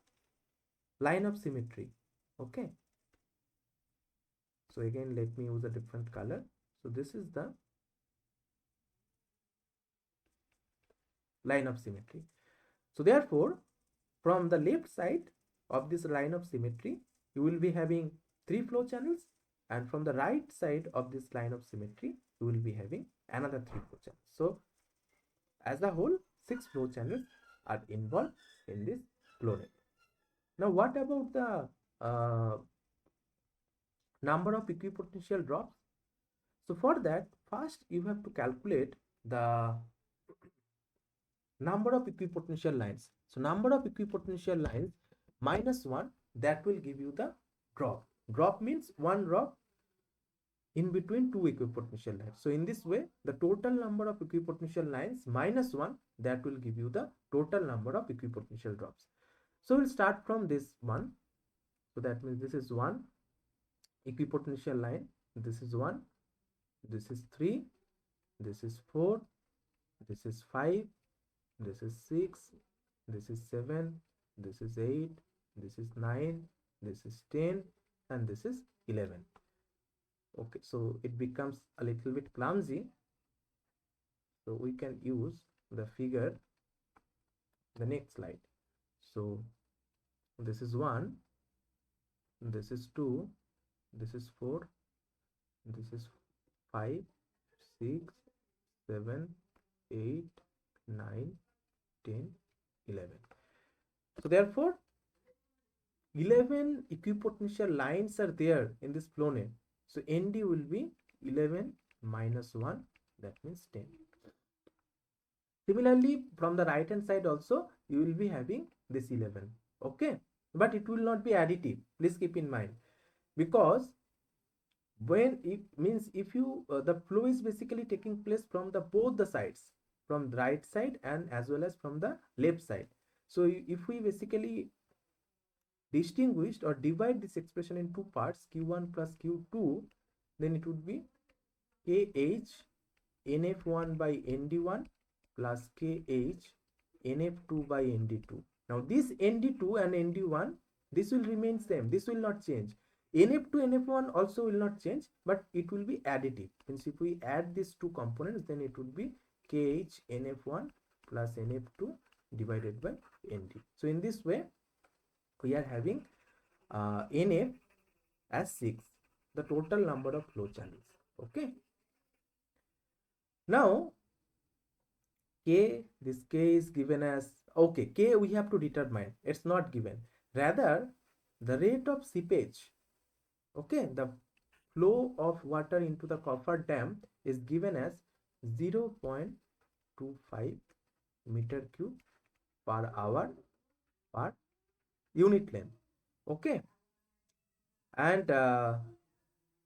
line of symmetry. Okay, so again let me use a different color. So this is the line of symmetry. So therefore from the left side of this line of symmetry you will be having 3 flow channels, and from the right side of this line of symmetry you will be having another 3 flow channels. So as a whole 6 flow channels are involved in this flow net. Now what about the number of equipotential drops? So for that, first you have to calculate the number of equipotential lines. So number of equipotential lines minus 1, that will give you the drop. Drop means one drop in between two equipotential lines. So in this way, the total number of equipotential lines minus 1, that will give you the total number of equipotential drops. So we'll start from this one. So that means this is one equipotential line, this is 1, this is 3, this is 4, this is 5, this is 6, this is 7, this is 8, this is 9, this is 10, and this is 11. Okay, so it becomes a little bit clumsy, so we can use the figure the next slide. So this is 1, this is 2, this is 4, this is 5, 6, 7, 8, 9, 10, 11. So therefore 11 equipotential lines are there in this flow net. So ND will be 11 minus 1, that means 10. Similarly from the right hand side also you will be having this 11. Okay, but it will not be additive, please keep in mind, because when it means if you the flow is basically taking place from the both the sides, from the right side and as well as from the left side. So if we basically distinguished or divide this expression in two parts, q1 plus q2, then it would be kh nf1 by nd1 plus kh nf2 by nd2. Now this nd2 and nd1, this will remain same, this will not change. nf2 nf1 also will not change, but it will be additive. Means if we add these two components, then it would be kh nf1 plus nf2 divided by nd. So in this way we are having nf as 6, the total number of flow channels. Okay, now k, this k is given as, okay, k we have to determine, it's not given, rather the rate of seepage, okay, the flow of water into the coffer dam is given as 0.25 meter cube per hour per unit length. Okay, And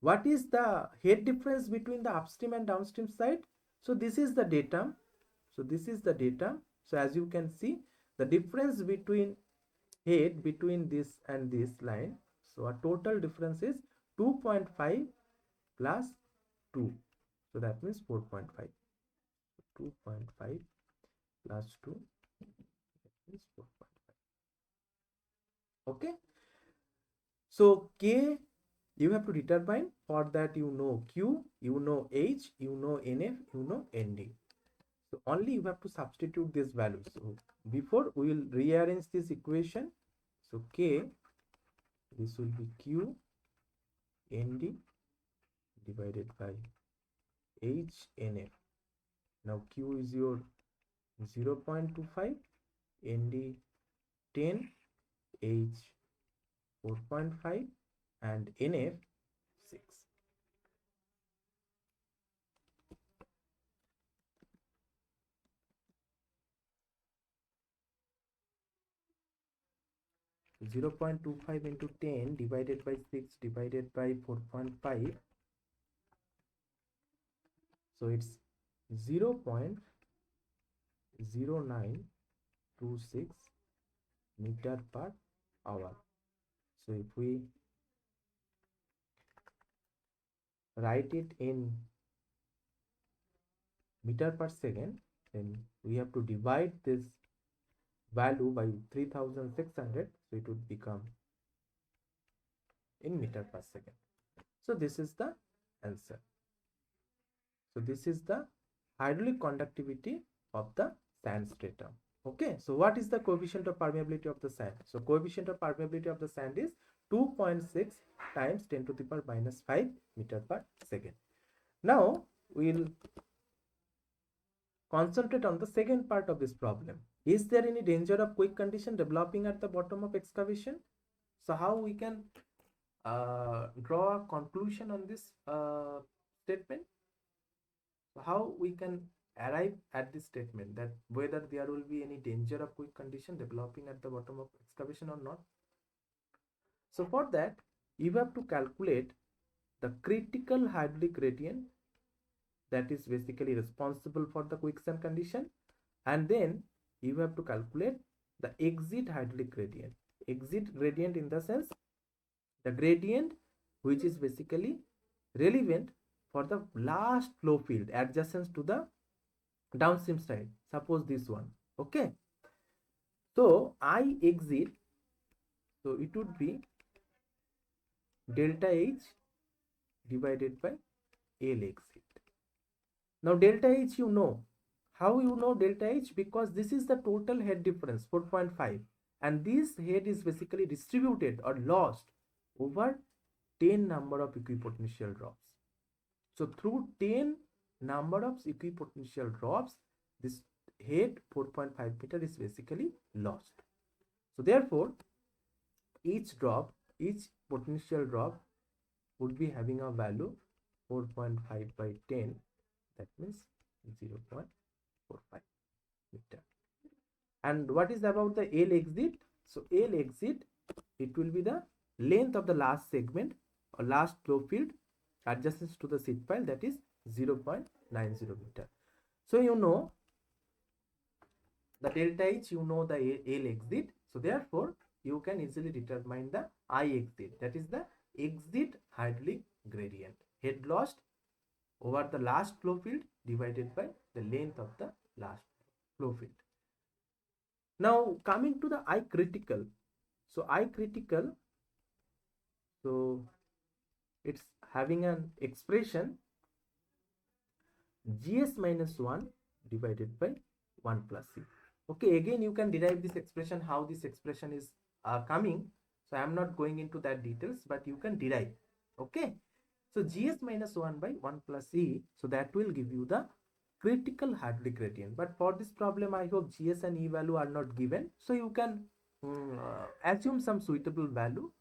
what is the head difference between the upstream and downstream side? So this is the datum. So this is the datum. So as you can see, the difference between head between this and this line. So a total difference is 2.5 plus 2. So that means 4.5. 2.5 plus 2 is 4.5. Okay. So K you have to determine. For that you know Q, you know H, you know NF, you know ND. So only you have to substitute these values. So before we will rearrange this equation. So K, this will be Q ND divided by H NF. Now Q is your 0.25, ND 10, H 4.5 and NF 6. 0.25 into 10 divided by 6 divided by 4.5. So it's 0.0926 meter per hour. So if we write it in meter per second, then we have to divide this value by 3600. So it would become in meter per second. So this is the answer. So this is the hydraulic conductivity of the sand stratum. Okay, so what is the coefficient of permeability of the sand? So coefficient of permeability of the sand is 2.6 times 10 to the power minus 5 meter per second. Now we'll concentrate on the second part of this problem. Is there any danger of quick condition developing at the bottom of excavation? So how we can draw a conclusion on this statement? So how we can arrive at this statement that whether there will be any danger of quick condition developing at the bottom of excavation or not? So for that, you have to calculate the critical hydraulic gradient that is basically responsible for the quicksand condition, and then you have to calculate the exit hydraulic gradient. Exit gradient in the sense the gradient which is basically relevant for the last flow field adjacent to the downstream side. Suppose this one. Okay. So I exit, so it would be delta H divided by L exit. Now delta H you know. How you know delta H? Because this is the total head difference 4.5, and this head is basically distributed or lost over 10 number of equipotential drops. So through 10 number of equipotential drops, this head 4.5 meter is basically lost. So therefore each potential drop would be having a value 4.5 by 10, that means 0.45 meter. And what is about the L exit? So L exit, it will be the length of the last segment or last flow field adjacent to the seed pile, that is 0.90 meter. So you know the delta H, you know the L exit. So therefore you can easily determine the I exit, that is the exit hydraulic gradient, head lost over the last flow field divided by the length of the last flow field. Now coming to the I critical. So I critical, so it's having an expression GS minus 1 divided by 1 plus C. Okay, again you can derive this expression, how this expression is coming. So I am not going into that details, but you can derive. Okay, so GS minus 1 by 1 plus C, so that will give you the critical hydraulic gradient. But for this problem, I hope GS and E value are not given. So you can assume some suitable value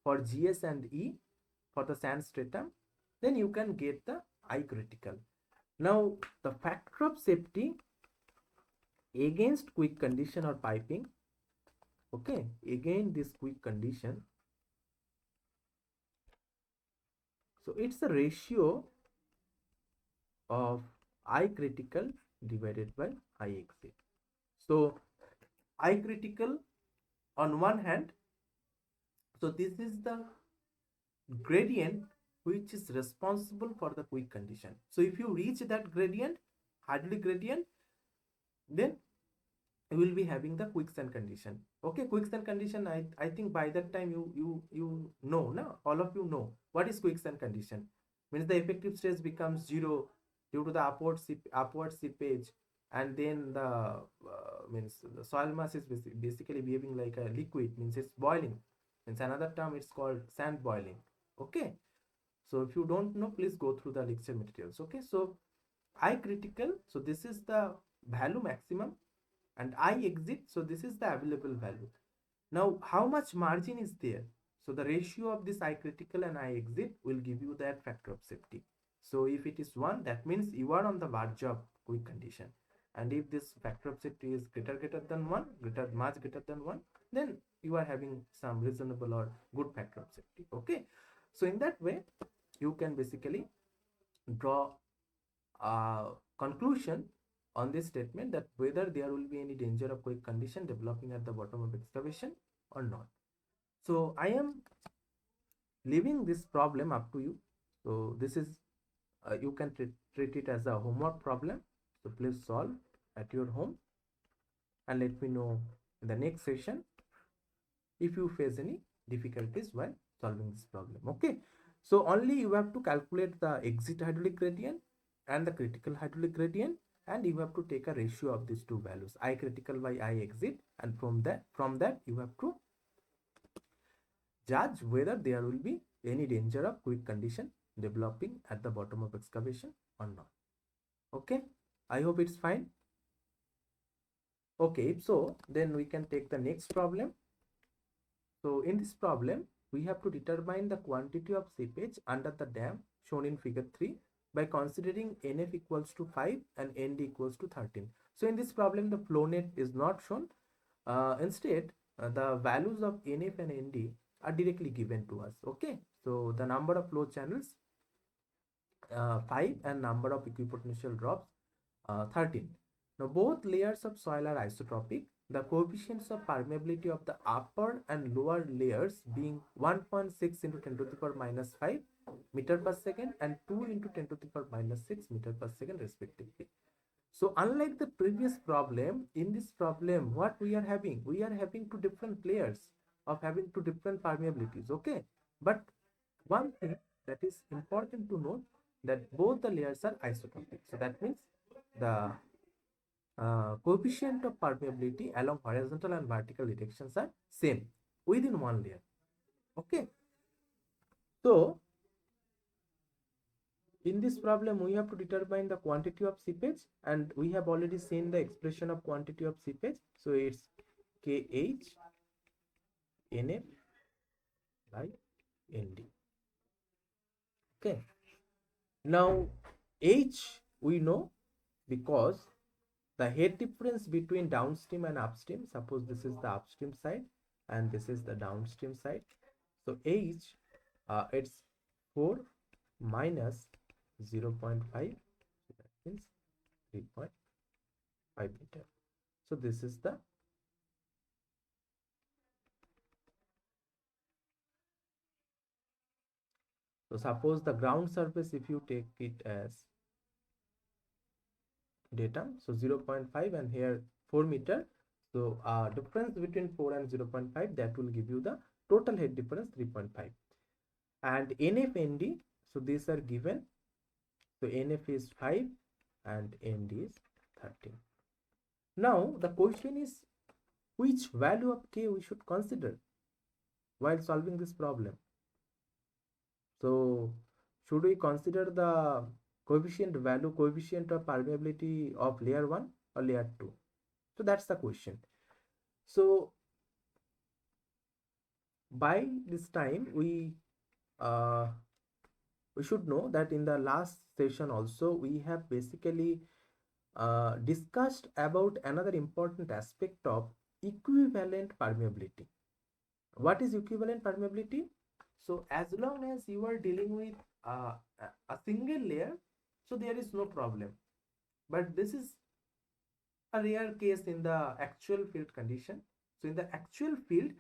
for GS and E for the sand stratum. Then you can get the I critical. Now the factor of safety against quick condition or piping. Okay, again this quick condition. So it's a ratio of I critical divided by I exit. So I critical on one hand, so this is the gradient which is responsible for the quick condition. So if you reach that gradient, hydraulic gradient, then you will be having the quicksand condition. Okay, quicksand condition, I think by that time you know, no, all of you know what is quicksand condition. Means the effective stress becomes zero due to the upward seepage, and then the means the soil mass is basically behaving like a liquid, means it's boiling. Means another term, it's called sand boiling. Okay, so if you don't know, please go through the lecture materials. Okay, so I critical, so this is the value maximum, and I exit, so this is the available value. Now how much margin is there? So the ratio of this I critical and I exit will give you that factor of safety. So if it is 1, that means you are on the verge of quick condition, and if this factor of safety is greater than 1, much greater than 1, then you are having some reasonable or good factor of safety. Okay, so in that way you can basically draw a conclusion on this statement that whether there will be any danger of quick condition developing at the bottom of excavation or not. So I am leaving this problem up to you. So this is you can treat it as a homework problem. So please solve at your home and let me know in the next session if you face any difficulties while solving this problem. Okay, so only you have to calculate the exit hydraulic gradient and the critical hydraulic gradient, and you have to take a ratio of these two values, I critical by I exit, and from that you have to judge whether there will be any danger of quick condition developing at the bottom of excavation or not. Okay, I hope it's fine. Okay, if so, then we can take the next problem. So in this problem, we have to determine the quantity of seepage under the dam shown in figure 3 by considering NF equals to 5 and ND equals to 13. So in this problem, the flow net is not shown. Instead, the values of NF and ND are directly given to us. Okay, so the number of flow channels 5 and number of equipotential drops 13. Now both layers of soil are isotropic. The coefficients of permeability of the upper and lower layers being 1.6 into 10 to the power minus 5 meter per second and 2 into 10 to the power minus 6 meter per second respectively. So unlike the previous problem, in this problem what we are having? We are having two different layers of having two different permeabilities. Okay, but one thing that is important to note, that both the layers are isotropic. So that means the coefficient of permeability along horizontal and vertical directions are same within one layer. Okay, so in this problem we have to determine the quantity of seepage, and we have already seen the expression of quantity of seepage. So it's KH NF by ND. Okay, now H we know because the head difference between downstream and upstream, suppose this is the upstream side and this is the downstream side. So H it's 4 minus 0.5, so that means 3.5 meter. So this is the so suppose the ground surface, if you take it as datum, so 0.5 and here 4 meter, so difference between 4 and 0.5, that will give you the total head difference 3.5. and NF ND, so these are given, so NF is 5 and ND is 13. Now the question is which value of K we should consider while solving this problem. So should we consider the coefficient of permeability of layer 1 or layer 2? So that's the question. So by this time we should know that in the last session also we have basically discussed about another important aspect of equivalent permeability. What is equivalent permeability? So as long as you are dealing with a single layer, so there is no problem. But this is a rare case in the actual field condition. So in the actual field,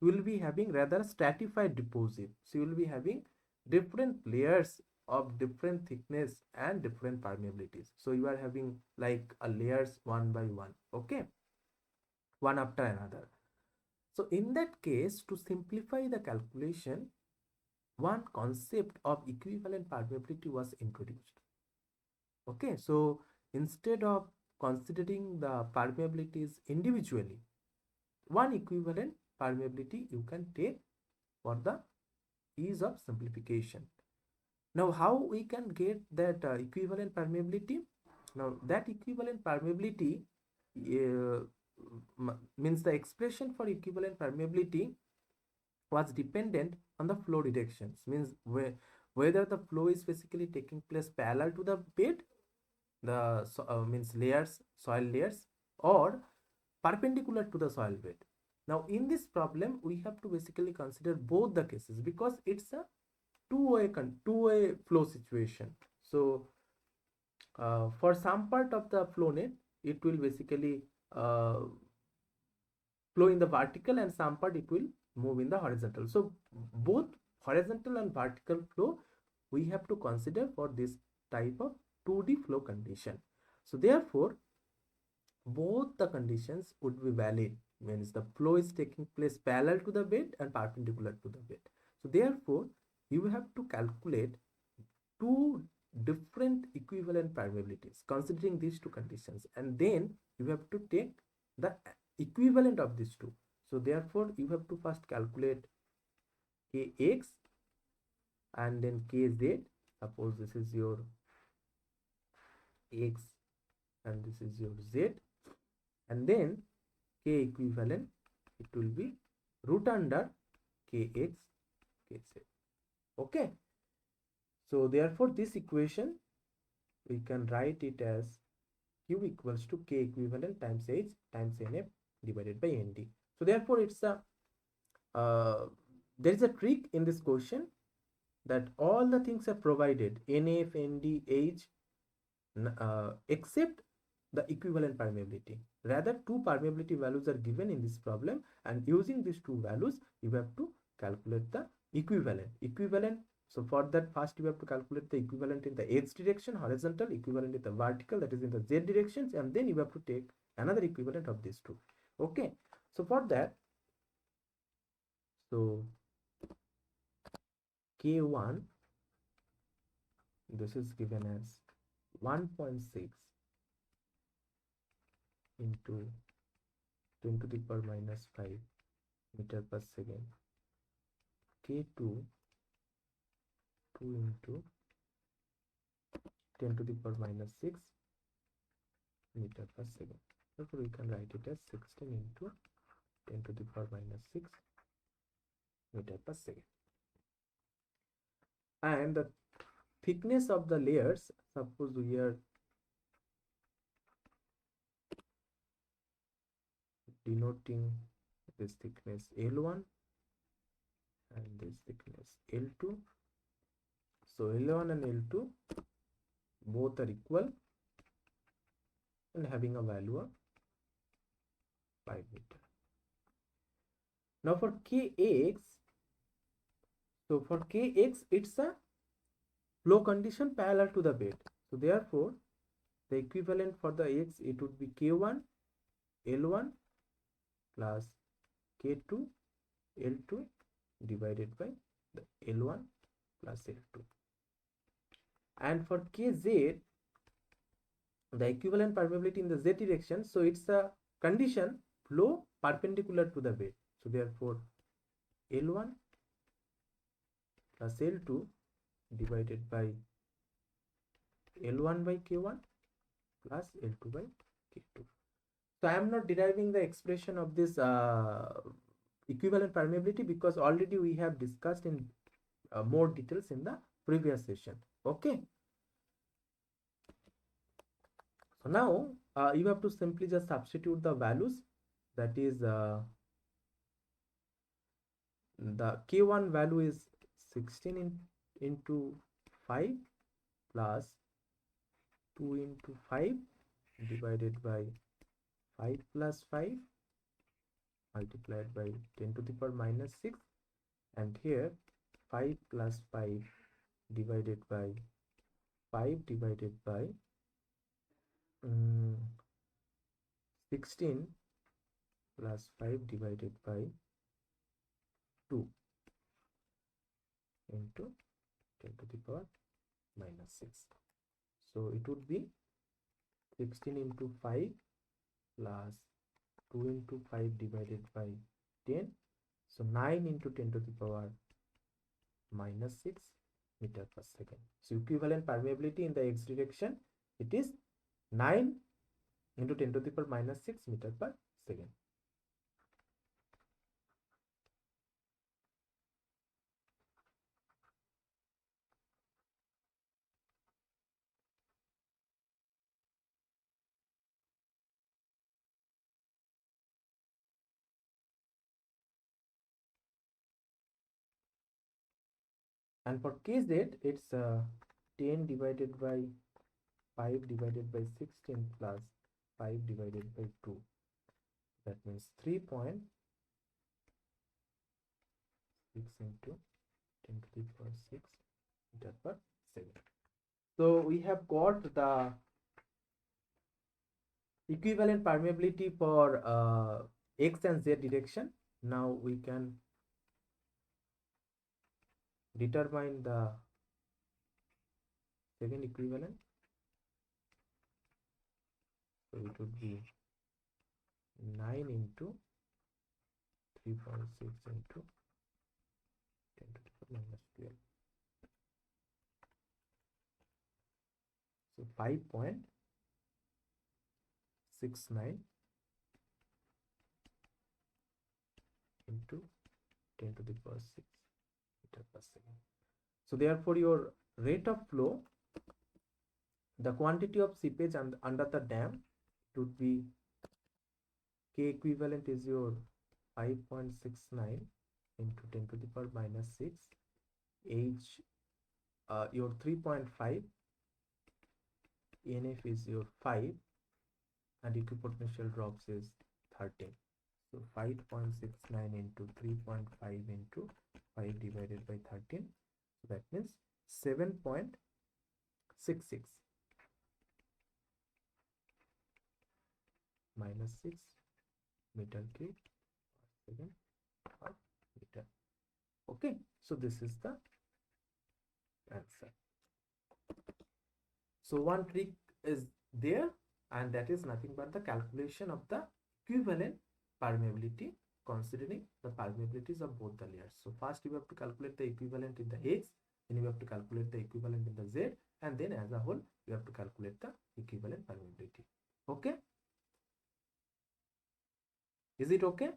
you will be having rather stratified deposit. So you will be having different layers of different thickness and different permeabilities. So you are having like a layers one by one, okay, one after another. So in that case, to simplify the calculation, one concept of equivalent permeability was introduced. Okay, so instead of considering the permeabilities individually, one equivalent permeability you can take for the ease of simplification. Now, how we can get that equivalent permeability? Now, that equivalent permeability uh, means the expression for equivalent permeability was dependent on the flow directions, means whether the flow is basically taking place parallel to the bed, the means layers, soil layers, or perpendicular to the soil bed. Now in this problem we have to basically consider both the cases because it's a two-way flow situation. So for some part of the flow net it will basically uh, flow in the vertical, and some part it will move in the horizontal. So both horizontal and vertical flow we have to consider for this type of 2D flow condition. So therefore both the conditions would be valid, means the flow is taking place parallel to the bed and perpendicular to the bed. So therefore you have to calculate two different equivalent permeabilities considering these two conditions, and then you have to take the equivalent of these two. So therefore you have to first calculate kx and then kz. Suppose this is your x and this is your z, and then k equivalent, it will be root under kx kz. Okay, so therefore this equation we can write it as q equals to k equivalent times h times nf divided by nd. So therefore it's a there is a trick in this question that all the things are provided, nf, nd, h, except the equivalent permeability. Rather, two permeability values are given in this problem, and using these two values you have to calculate the equivalent. So for that, first you have to calculate the equivalent in the x direction, horizontal, equivalent in the vertical, that is in the z directions, and then you have to take another equivalent of these two. Okay, so for that, so k1, this is given as 1.6 into 10 to the power minus 5 meter per second. K2, 2 into 10 to the power minus 6 meter per second. Therefore we can write it as 16 into 10 to the power minus 6 meter per second. And the thickness of the layers, suppose we are denoting this thickness L1 and this thickness L2. So L1 and L2 both are equal and having a value of 5 meter. Now for Kx, so for Kx it's a flow condition parallel to the bed. So therefore the equivalent for the x, it would be K1 L1 plus K2 L2 divided by the L1 plus L2. And for Kz, the equivalent permeability in the z direction, so it's a condition flow perpendicular to the bed. So therefore L1 plus L2 divided by L1 by K1 plus L2 by K2. So I am not deriving the expression of this equivalent permeability because already we have discussed in more details in the previous session. Okay. So now you have to simply just substitute the values, that is the K1 value is 16 into 5 plus 2 into 5 divided by 5 plus 5 multiplied by 10 to the power minus 6, and here 5 plus 5 divided by 5 divided by 16 plus 5 divided by 2 into 10 to the power minus 6. So it would be 16 into 5 plus 2 into 5 divided by 10. So 9 into 10 to the power minus 6 meter per second. So equivalent permeability in the x direction, it is 9 into 10 to the power minus 6 meter per second. And for kz, it's 10 divided by 5 divided by 16 plus 5 divided by 2. That means 3.6 into 10 to the power 6 meter per second. So we have got the equivalent permeability for x and z direction. Now we can determine the second equivalent. So it would be 9 into 3.6 into 10 to the power minus 12. So 5.69 into 10 to the power 6 meter per second. So therefore your rate of flow, the quantity of seepage under the dam, it would be K equivalent is your 5.69 into 10 to the power minus 6, H your 3.5, NF is your 5, and equipotential drops is 13. So 5.69 into 3.5 into 5 divided by 13. So that means 7.66 minus 6 meter cube per second per meter. Okay, so this is the answer. So one trick is there, and that is nothing but the calculation of the equivalent permeability considering the permeabilities of both the layers. So first you have to calculate the equivalent in the x, then you have to calculate the equivalent in the z, and then as a whole you have to calculate the equivalent permeability. Okay, is it okay?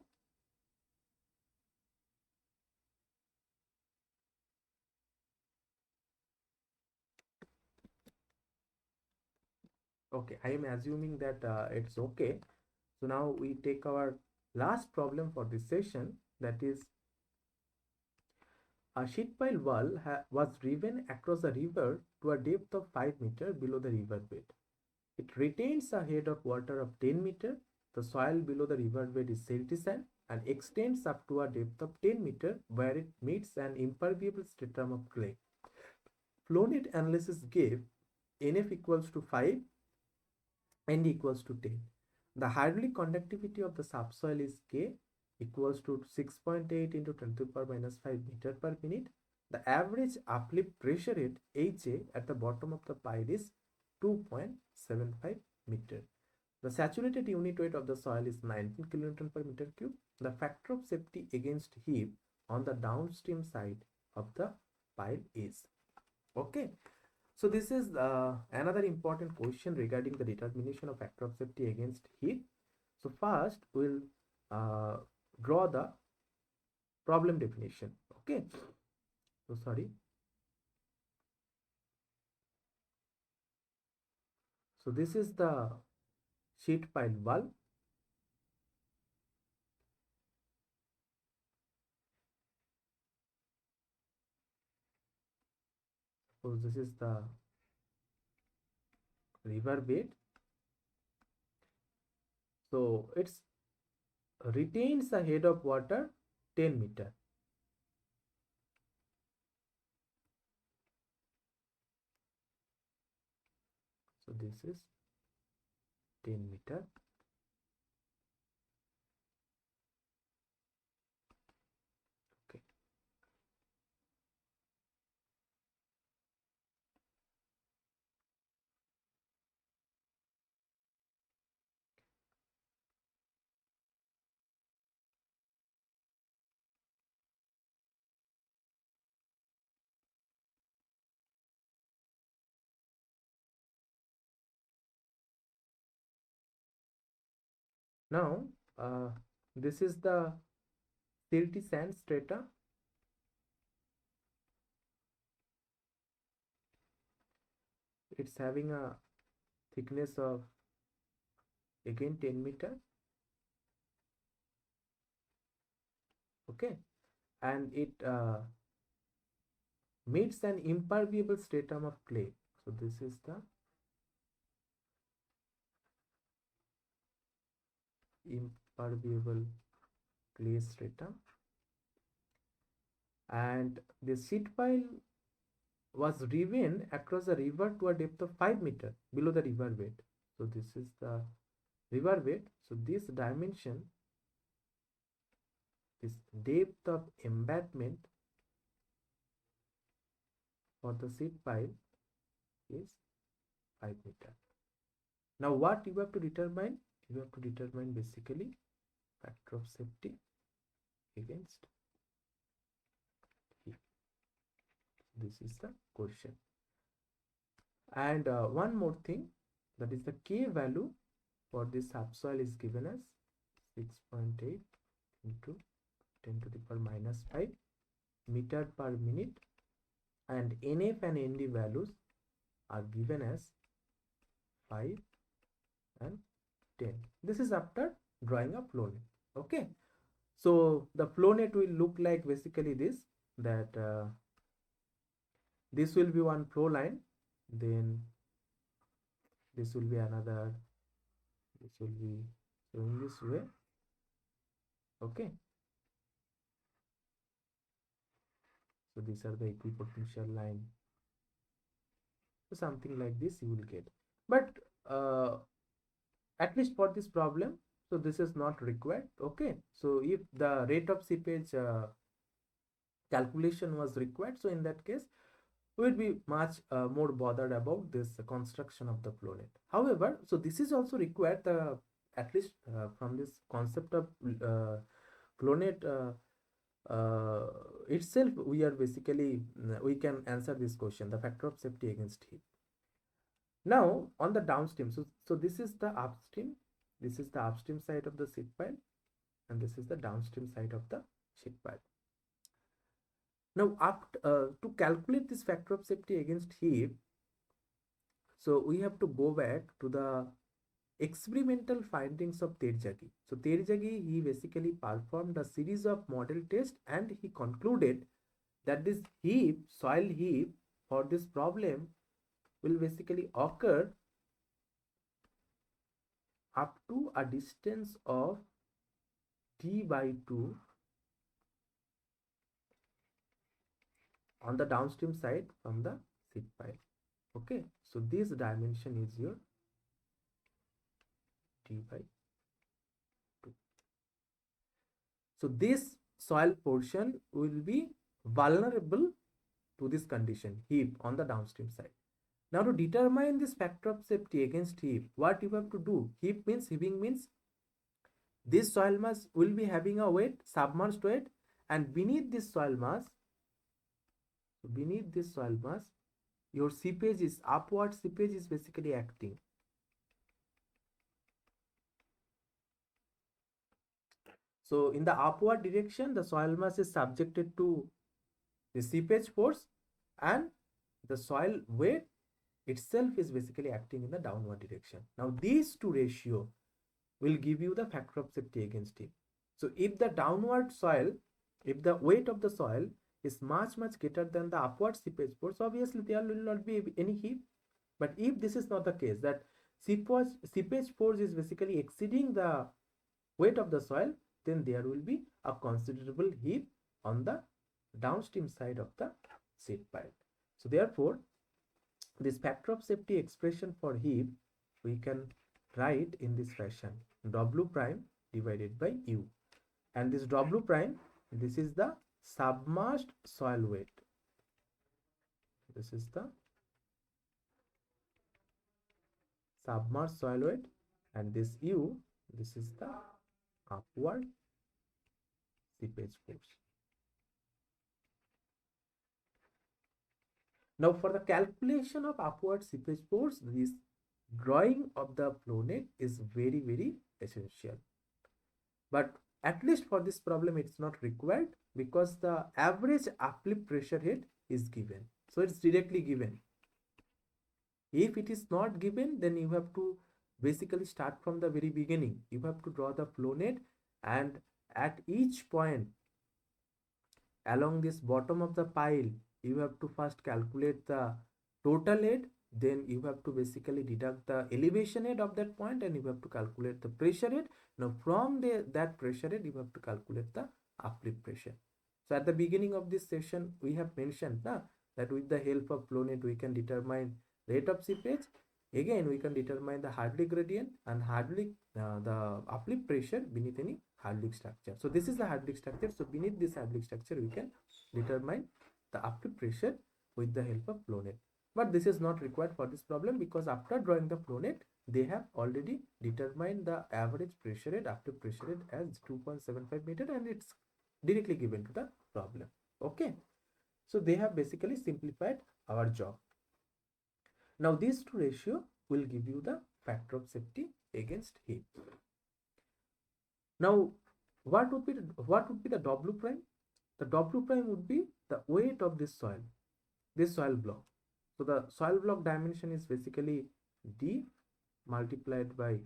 Okay, I am assuming that it's okay. So now we take our last problem for this session, that is a sheet pile wall was driven across the river to a depth of 5 meters below the river bed. It retains a head of water of 10 meters. The soil below the river bed is silty sand and extends up to a depth of 10 meters where it meets an impermeable stratum of clay. Flow net analysis gave NF equals to 5 and equals to 10. The hydraulic conductivity of the subsoil is K equals to 6.8 into 10 to the power minus 5 meter per minute. The average uplift pressure rate HA at the bottom of the pile is 2.75 meter. The saturated unit weight of the soil is 19 kilonewton per meter cube. The factor of safety against heave on the downstream side of the pile is. Okay. So this is another important question regarding the determination of factor of safety against heat. So first we'll draw the problem definition. Okay. So sorry. So this is the sheet pile wall. So this is the river bed. So it's retains a head of water 10 meter. So this is 10 meter. Okay. Now, this is the silty sand strata. It's having a thickness of again 10 meter. Okay, and it meets an impermeable stratum of clay. So this is the impermeable clay stratum, and the seed pile was driven across the river to a depth of 5 meter below the river bed. So this is the river bed. So this dimension, this depth of embankment for the seed pile is 5 meter. Now what you have to determine? You have to determine basically factor of safety against heat. This is the question. And one more thing, that is the K value for this subsoil is given as 6.8 into 10 to the power minus 5 meter per minute, and NF and ND values are given as 5 and 10. This is after drawing a flow net. Okay, so the flow net will look like basically this, that this will be one flow line, then this will be another, this will be showing this way. Okay, so these are the equipotential line. So something like this you will get, but at least for this problem, so this is not required. Okay, so if the rate of seepage calculation was required, so in that case we will be much more bothered about this construction of the flow net. However, so this is also required, at least from this concept of flow net itself, we are basically we can answer this question, the factor of safety against heat. Now on the downstream, so this is the upstream, this is the upstream side of the seed pile, and this is the downstream side of the sheet pile. Now to calculate this factor of safety against heat, so we have to go back to the experimental findings of Terjagi. So Terjagi, he basically performed a series of model tests, and he concluded that this heap, soil heap for this problem will basically occur up to a distance of d by 2 on the downstream side from the seed pile. Okay, so this dimension is your d by 2. So this soil portion will be vulnerable to this condition, heap on the downstream side. Now to determine this factor of safety against heap, what you have to do? Heap means, heaving means this soil mass will be having a weight, submerged weight, and beneath this soil mass, your seepage is, upward seepage is basically acting. So in the upward direction, the soil mass is subjected to the seepage force, and the soil weight itself is basically acting in the downward direction. Now these two ratio will give you the factor of safety against heap. So if the downward soil, if the weight of the soil is much greater than the upward seepage force, obviously there will not be any heap. But if this is not the case, that seepage force is basically exceeding the weight of the soil, then there will be a considerable heap on the downstream side of the seed pile. So therefore, this factor of safety expression for heap we can write in this fashion: W prime divided by U. And this W prime, this is the submerged soil weight. This is the submerged soil weight, and this U, this is the upward seepage force. Now for the calculation of upward seepage force, this drawing of the flow net is very essential. But at least for this problem it's not required, because the average uplift pressure head is given. So it's directly given. If it is not given, then you have to basically start from the very beginning. You have to draw the flow net, and at each point along this bottom of the pile, you have to first calculate the total head, then you have to basically deduct the elevation head of that point, and you have to calculate the pressure head. Now from that pressure head, you have to calculate the uplift pressure. So at the beginning of this session, we have mentioned that with the help of flow net, we can determine rate of seepage. Again, we can determine the Hardwick gradient and the uplift pressure beneath any Hardwick structure. So this is the Hardwick structure. So beneath this Hardwick structure, we can determine the uplift pressure with the help of flow net. But this is not required for this problem, because after drawing the flow net, they have already determined the average pressure rate, uplift pressure rate as 2.75 meter, and it's directly given to the problem. Okay, so they have basically simplified our job. Now these two ratio will give you the factor of safety against heap. Now what would be the W prime? The W prime would be the weight of this soil block. So the soil block dimension is basically D multiplied by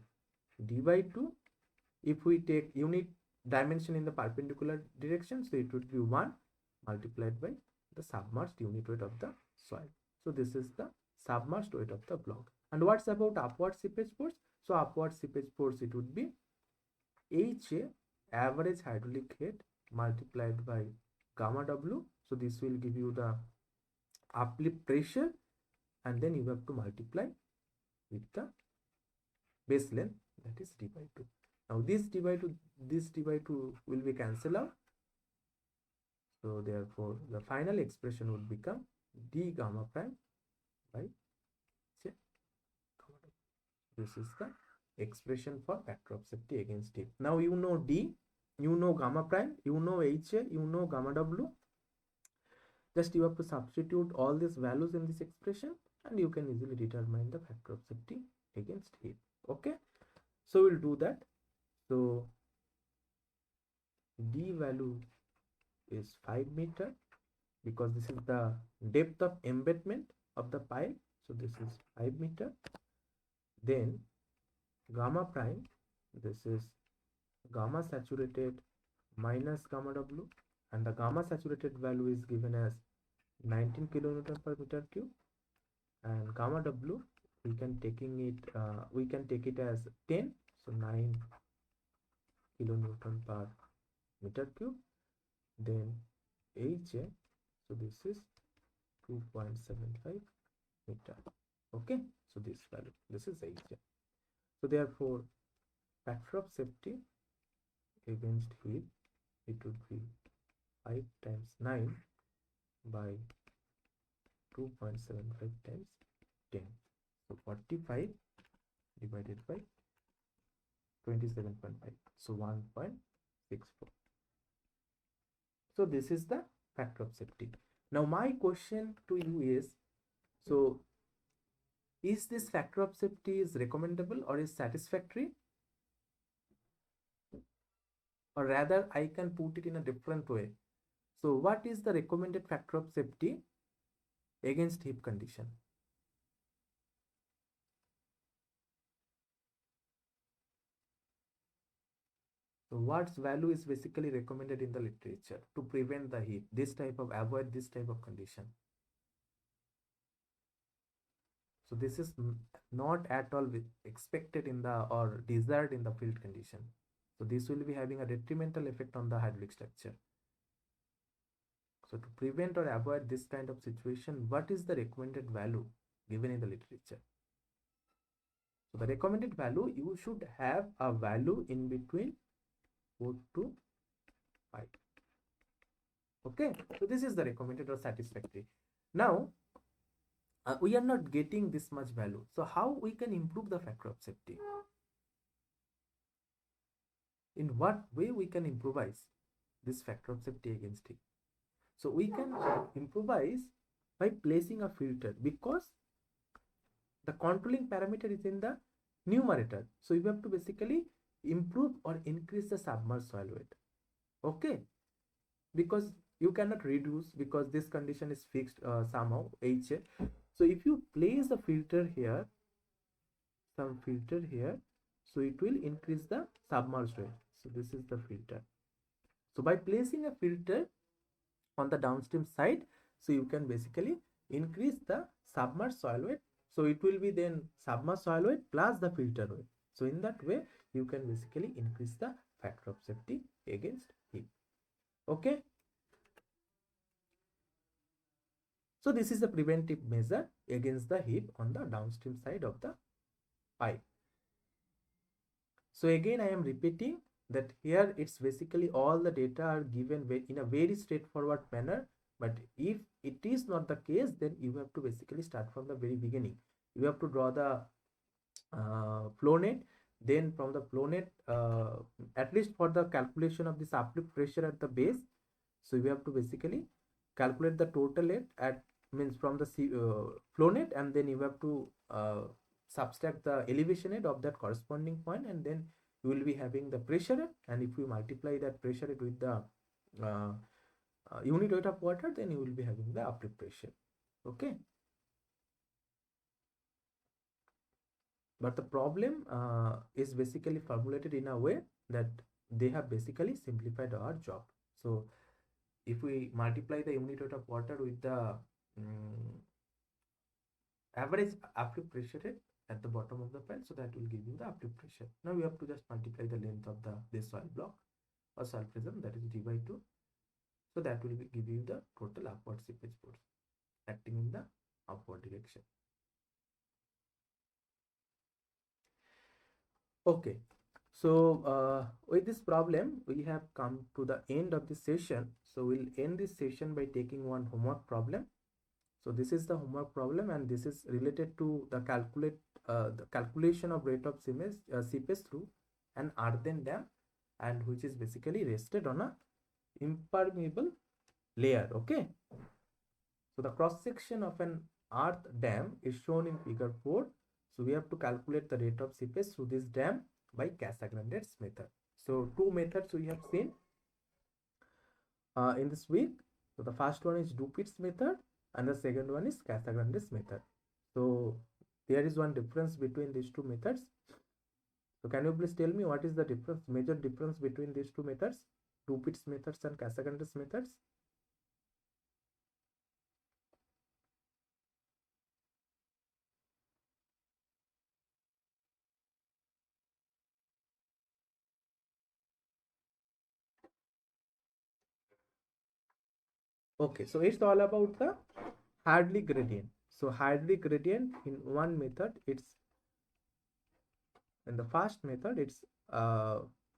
D by 2. If we take unit dimension in the perpendicular direction, so it would be 1 multiplied by the submerged unit weight of the soil. So this is the submerged weight of the block. And what's about upward seepage force? So upward seepage force, it would be HA, average hydraulic head, multiplied by gamma W. So this will give you the uplift pressure, and then you have to multiply with the base length, that is D by 2. Now this D by 2 will be cancelled out. So therefore the final expression would become D gamma prime by J gamma W. This is the expression for factor of safety against heap. Now you know D, you know gamma prime, you know HA, you know gamma W. Just you have to substitute all these values in this expression, and you can easily determine the factor of safety against heap. Okay, so we'll do that. So D value is 5 meter, because this is the depth of embedment of the pile. So this is 5 meter. Then gamma prime, this is gamma saturated minus gamma W, and the gamma saturated value is given as 19 kilonewton per meter cube, and gamma W we can take it as 10, so 9 kilonewton per meter cube. Then HA, so this is 2.75 meter. Okay, so this value, this is HA. So therefore factor of safety against heap, it would be 5 times 9 by 2.75 times 10. So 45 divided by 27.5, so 1.64. So this is the factor of safety. Now my question to you is, so is this factor of safety is recommendable or is satisfactory? Or rather, I can put it in a different way. So what is the recommended factor of safety against heap condition? So what value is basically recommended in the literature to prevent the heat, avoid this type of condition? So this is not at all expected in the or desired in the field condition. So this will be having a detrimental effect on the hydraulic structure. So to prevent or avoid this kind of situation, what is the recommended value given in the literature? So the recommended value, you should have a value in between 4 to 5. Okay, so this is the recommended or satisfactory. Now, we are not getting this much value. So how we can improve the factor of safety? In what way we can improvise this factor of safety against it? So we can improvise by placing a filter, because the controlling parameter is in the numerator. So you have to basically improve or increase the submerged soil weight. Okay, because you cannot reduce, because this condition is fixed somehow HA. So if you place a filter here, some filter here, so it will increase the submerged weight. So this is the filter. So by placing a filter on the downstream side, so you can basically increase the submerged soil weight. So it will be then submerged soil weight plus the filter weight. So in that way, you can basically increase the factor of safety against heat. Okay. So this is a preventive measure against the heat on the downstream side of the pipe. So again, I am repeating that here it's basically all the data are given in a very straightforward manner. But if it is not the case, then you have to basically start from the very beginning. You have to draw the flow net. Then from the flow net, at least for the calculation of this uplift pressure at the base, so you have to basically calculate the total net at means from the flow net, and then you have to subtract the elevation rate of that corresponding point, and then you will be having the pressure rate. And if you multiply that pressure rate with the unit weight of water, then you will be having the uplift pressure. Okay. But the problem is basically formulated in a way that they have basically simplified our job. So if we multiply the unit weight of water with the average uplift pressure rate at the bottom of the file, so that will give you the uplift pressure. Now we have to just multiply the length of this soil block or soil prism, that is d/2. So that will give you the total upward seepage force acting in the upward direction. Okay, so with this problem, we have come to the end of this session. So we'll end this session by taking one homework problem. So this is the homework problem, and this is related to the calculation of rate of seepage through an earthen dam, and which is basically rested on a impermeable layer. Okay. So the cross section of an earth dam is shown in figure 4. So we have to calculate the rate of seepage through this dam by Casagrande's method. So two methods we have seen in this week. So the first one is Dupuit's method, and the second one is Casagrande's method. So there is one difference between these two methods. So can you please tell me what is the major difference between these two methods, Dupuit's methods and Casagrande's methods? Okay, so it's all about the Hartley gradient. So Hartley gradient in one method, it's in the first method, it's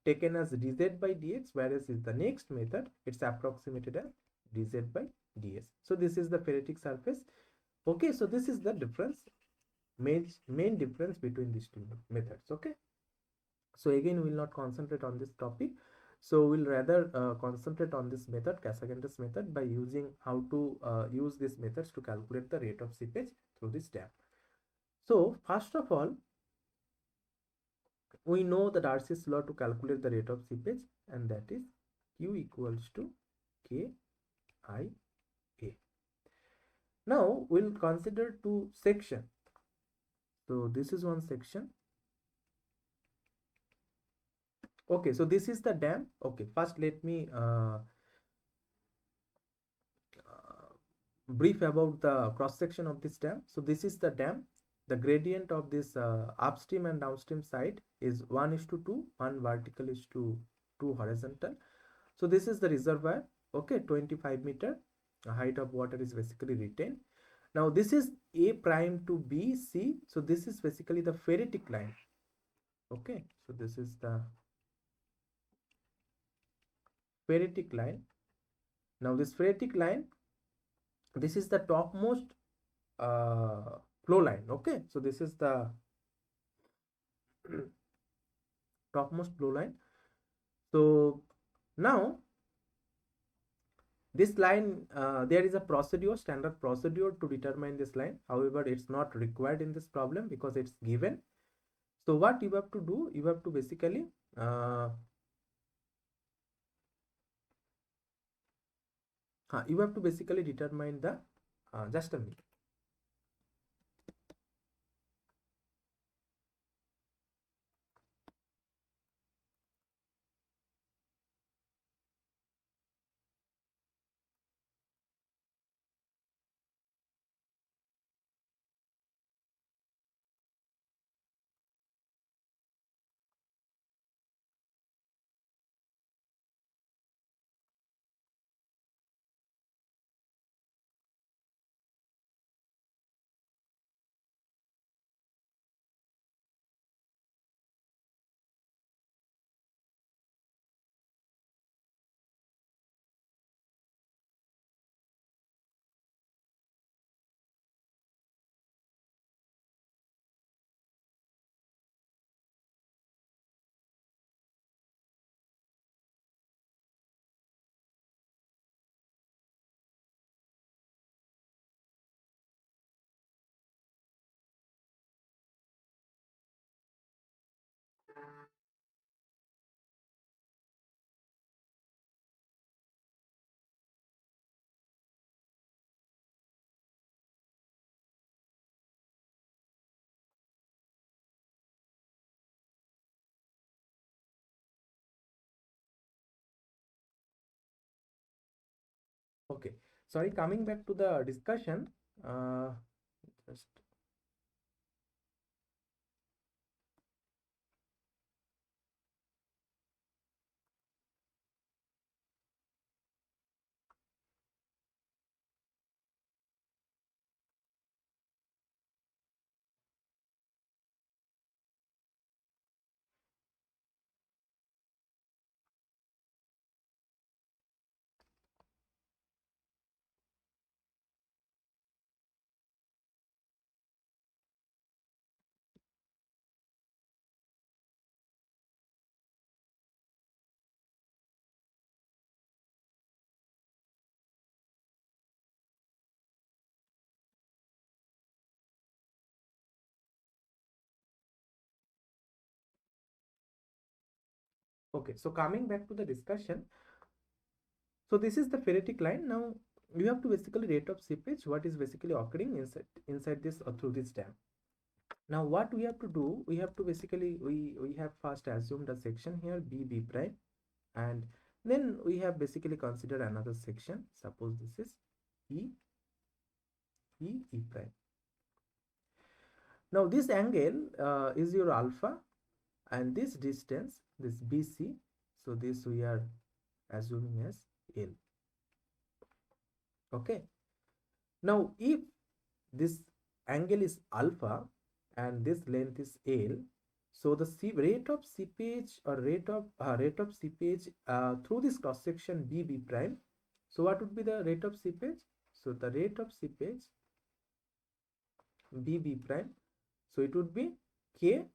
taken as dz by dx, whereas in the next method, it's approximated as dz by ds. So this is the phreatic surface. Okay, so this is the difference, main difference between these two methods. Okay, so again, we will not concentrate on this topic. So we'll rather concentrate on this method, Casagrande's method, by using how to use these methods to calculate the rate of seepage through this dam. So first of all, we know the Darcy's law to calculate the rate of seepage, and that is Q equals to K I A. Now we'll consider two sections. So this is one section, Okay, so this is the dam. Okay, first let me brief about the cross section of this dam. So this is the dam. The gradient of this upstream and downstream side is 1:2, one vertical is to 2 horizontal. So this is the reservoir. Okay, 25 meter. The height of water is basically retained. Now this is A prime to B, C. So this is basically the phreatic line. Okay, so this is the phreatic line. Now this phreatic line, this is the topmost flow line. Okay, so this is the topmost flow line. So now this line, there is a procedure, standard procedure to determine this line. However, it's not required in this problem because it's given. So what you have to do, you have to basically determine the just a minute. Okay, sorry, coming back to the discussion. Uh, just okay. So coming back to the discussion. So this is the phreatic line. Now you have to basically rate of seepage, what is basically occurring inside this or through this dam. Now what we have to do, we have to basically we have first assumed a section here B prime, and then we have basically considered another section. Suppose this is E prime. Now this angle is your alpha, and this distance, this BC, so this we are assuming as L. Okay, now if this angle is alpha and this length is L, so the rate of seepage or rate of seepage through this cross section B prime. So what would be the rate of seepage? So the rate of seepage B prime, so it would be K.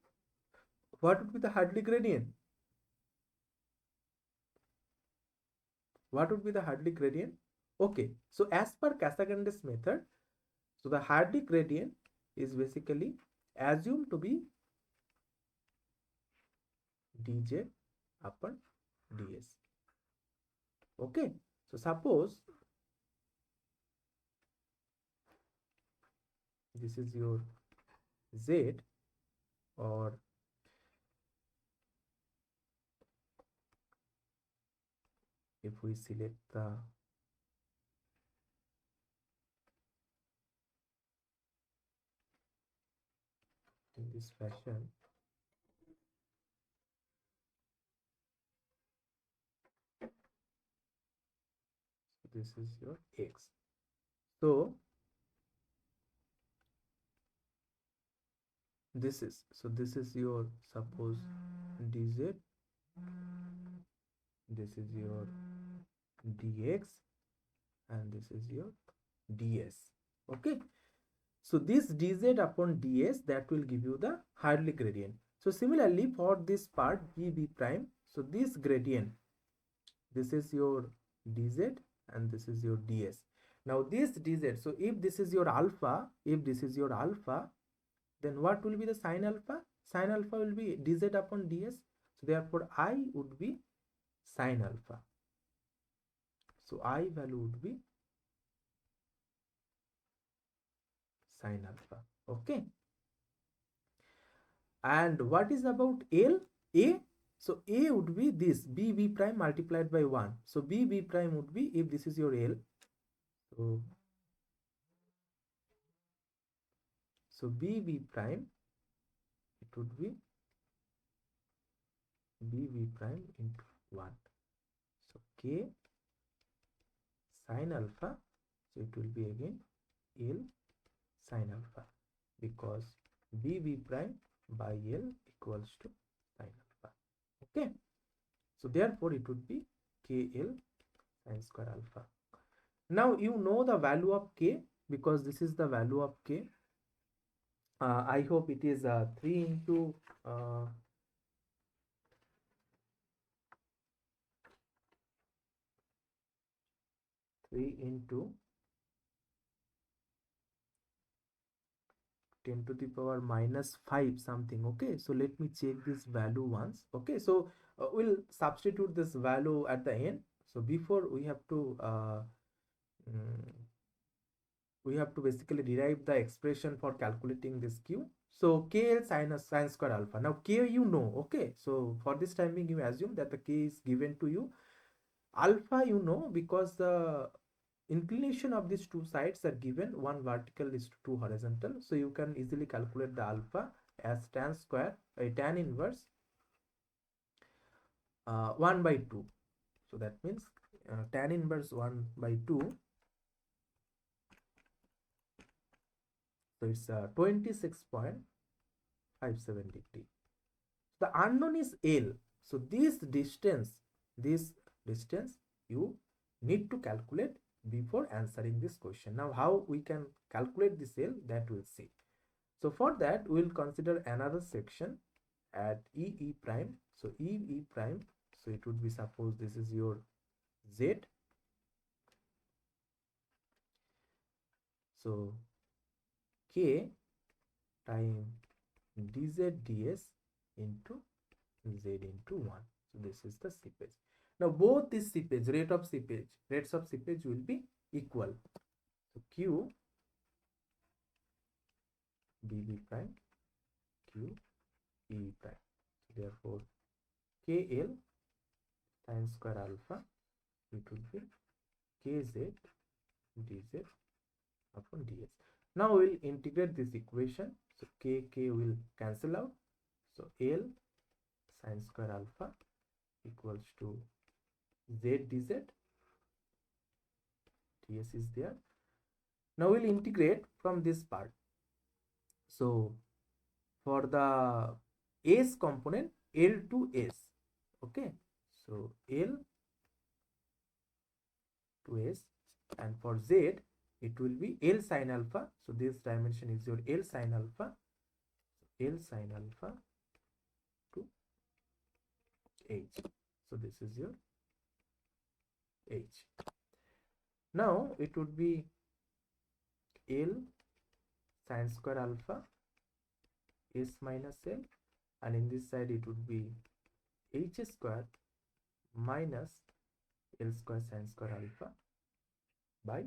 What would be the Hadley gradient? What would be the Hadley gradient? Okay, so as per Casagrande's method, so the Hadley gradient is basically assumed to be dz upon ds. Okay, so suppose this is your z, or if we select the in this fashion, so this is your x. So this is your, suppose, dz, this is your dx, and this is your ds. Okay, so this dz upon ds, that will give you the Hartley gradient. So similarly for this part b prime, so this gradient, this is your dz and this is your ds. Now this dz, so if this is your alpha, then what will be the sine alpha? Sine alpha will be dz upon ds. So therefore I would be sine alpha. So I value would be sine alpha. Okay. And what is about L? A? So A would be this B prime multiplied by 1. So B prime would be, if this is your L, so B prime, it would be B prime into 1. So K sine alpha, so it will be again L sine alpha, because B prime by L equals to sine alpha. Okay, so therefore it would be KL sine square alpha. Now you know the value of K, because this is the value of K. I hope it is 3 into 3 into 10 to the power minus 5 something. Okay, so let me check this value once. Okay, so we'll substitute this value at the end. So before we have to basically derive the expression for calculating this Q. So KL sine square alpha. Now K you know. Okay, so for this time being, you assume that the K is given to you. Alpha you know, because the inclination of these two sides are given, one vertical is to two horizontal. So you can easily calculate the alpha as tan square, tan inverse 1 by 2. So that means tan inverse 1 by 2. So it's 26.57 degree. The unknown is L. So this distance you need to calculate before answering this question. Now how we can calculate this L, that we'll see. So for that we'll consider another section at E prime. So E prime, so it would be, suppose this is your Z. So K time dz ds into z into 1. So this is the seepage. Now both this seepage, rates of seepage will be equal. So Q BB prime, Q E prime. So therefore KL sine square alpha, it will be KZ dz upon ds. Now we'll integrate this equation. So K will cancel out. So L sine square alpha equals to Z dz. ds is there. Now we'll integrate from this part. So for the S component, L to S. Okay. So L to S, and for Z it will be L sine alpha. So this dimension is your L sine alpha. L sine alpha to H. So this is your H. Now it would be L sine square alpha S minus L, and in this side it would be H square minus L square sine square alpha by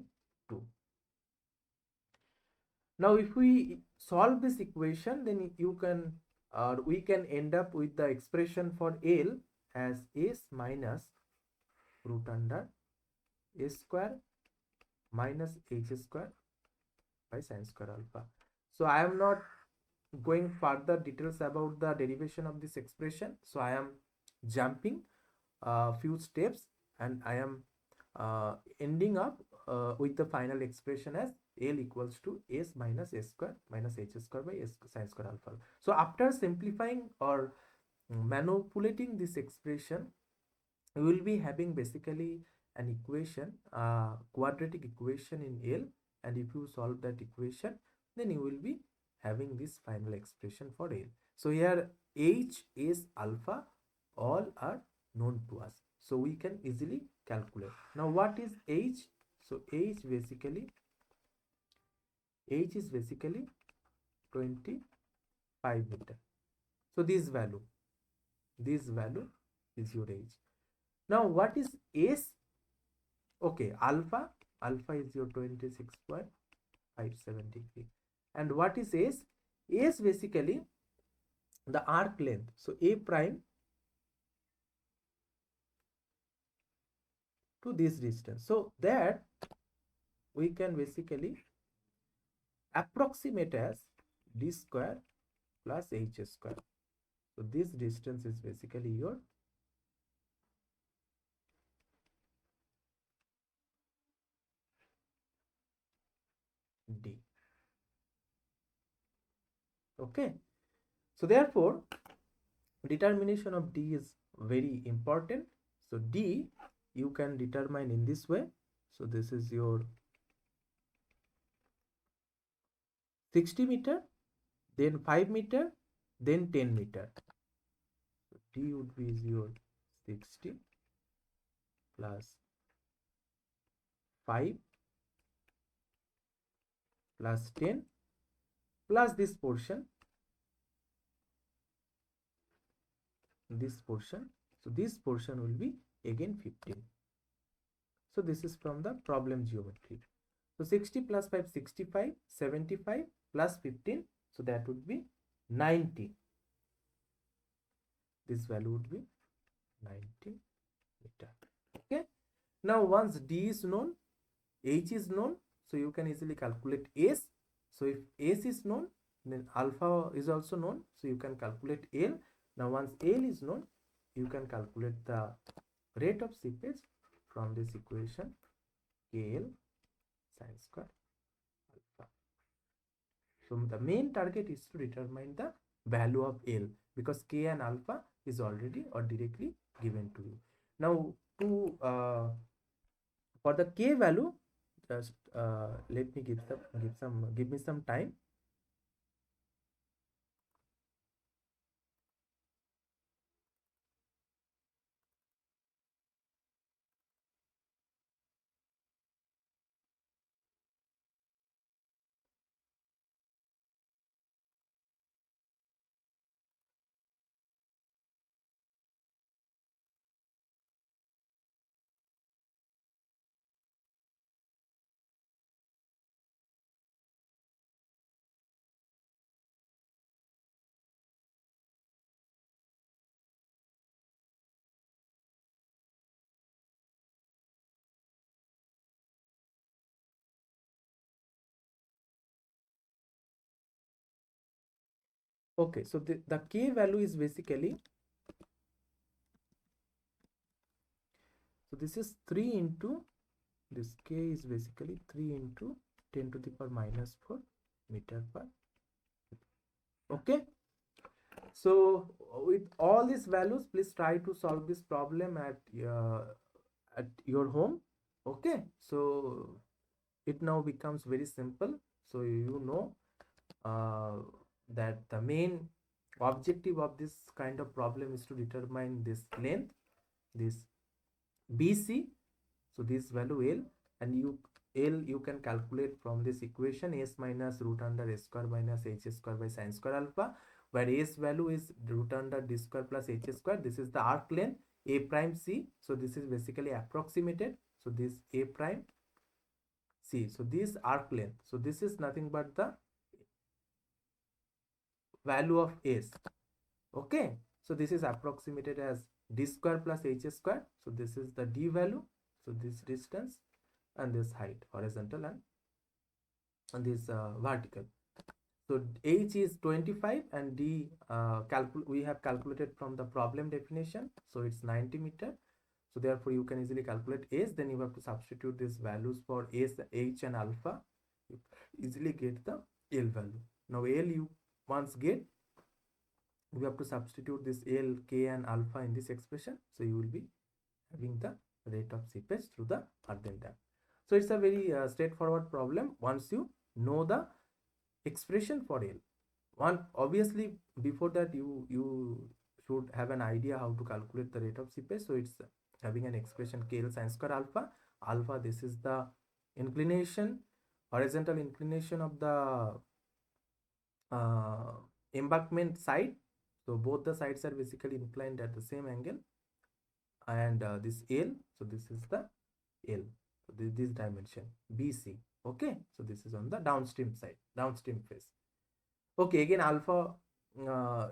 2. Now if we solve this equation, then you can, we can end up with the expression for L as S minus root under a square minus h square by sin square alpha. So I am not going further details about the derivation of this expression, so I am jumping a few steps and I am ending up with the final expression as L equals to s minus s square minus h square by s sin square alpha. So after simplifying or manipulating this expression, we will be having basically an equation, quadratic equation in L, and if you solve that equation, then you will be having this final expression for L. So here H, S, alpha all are known to us, so we can easily calculate. Now what is H? So H is basically 25 meter. So this value is your H. Now what is S? Okay, alpha is your 26.57 degree. And what is S? S basically the arc length. So A prime to this distance. So that we can basically approximate as d square plus h square. So this distance is basically your d. Okay, so therefore determination of d is very important. So d you can determine in this way. So this is your 60 meter, then 5 meter, then 10 meter. So d would be your 60 plus 5 plus 10 plus this portion. So this portion will be again 15. So this is from the problem geometry. So 60 plus 5, 65, 75 plus 15, so that would be 90. This value would be 90 meter. Okay, now once d is known, h is known, so you can easily calculate s. So if s is known, then alpha is also known, so you can calculate L. Now once L is known, you can calculate the rate of seepage from this equation KL sin square alpha. So the main target is to determine the value of L, because K and alpha is already or directly given to you. Now to for the K value, just let me give me some time. Okay, so the K value is basically, so this is 3 into, this K is basically 3 into 10 to the power minus 4 meter per. Okay, so with all these values, please try to solve this problem at your home. Okay, so it now becomes very simple. So you know that the main objective of this kind of problem is to determine this length, this BC. So this value L, and you can calculate from this equation s minus root under s square minus h square by sin square alpha, where s value is root under d square plus h square. This is the arc length A prime C. So this is basically approximated. So this A prime C. So this arc length. So this is nothing but the value of S. Okay, so this is approximated as d square plus h square. So this is the d value, so this distance and this height, horizontal and this vertical. So h is 25 and d we have calculated from the problem definition, so it's 90 meter. So therefore you can easily calculate s, then you have to substitute these values for s, h and alpha. You easily get the l value. Now l you once get, you have to substitute this l, k and alpha in this expression, so you will be having the rate of seepage through the earthen dam. So it's a very straightforward problem once you know the expression for l. One, obviously before that you should have an idea how to calculate the rate of seepage. So it's having an expression KL sine square alpha. Alpha, this is the inclination, horizontal inclination of the embankment side. So both the sides are basically inclined at the same angle, and this L, so this is the L, so this dimension BC. Okay, so this is on the downstream side, downstream face. Okay, again alpha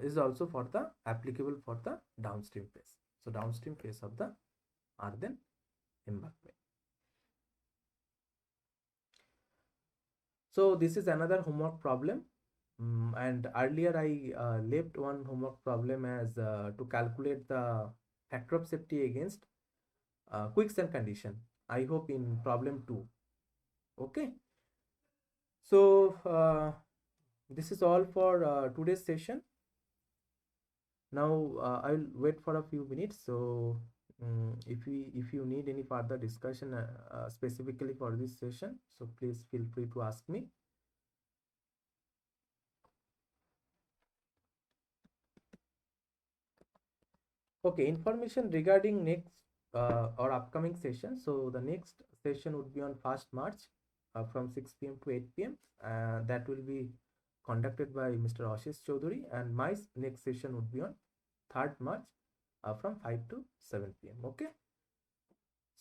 is also for the applicable for the downstream face. So downstream face of the earthen embankment. So this is another homework problem. And earlier I left one homework problem as to calculate the factor of safety against quicksand condition. I hope in problem 2. Okay. So this is all for today's session. Now I'll wait for a few minutes. So if you need any further discussion specifically for this session, so please feel free to ask me. Okay, information regarding next or upcoming session. So the next session would be on 1st March from 6 p.m. to 8 p.m. That will be conducted by Mr. Ashish Chaudhary, and my next session would be on 3rd March from 5 to 7 p.m. Okay.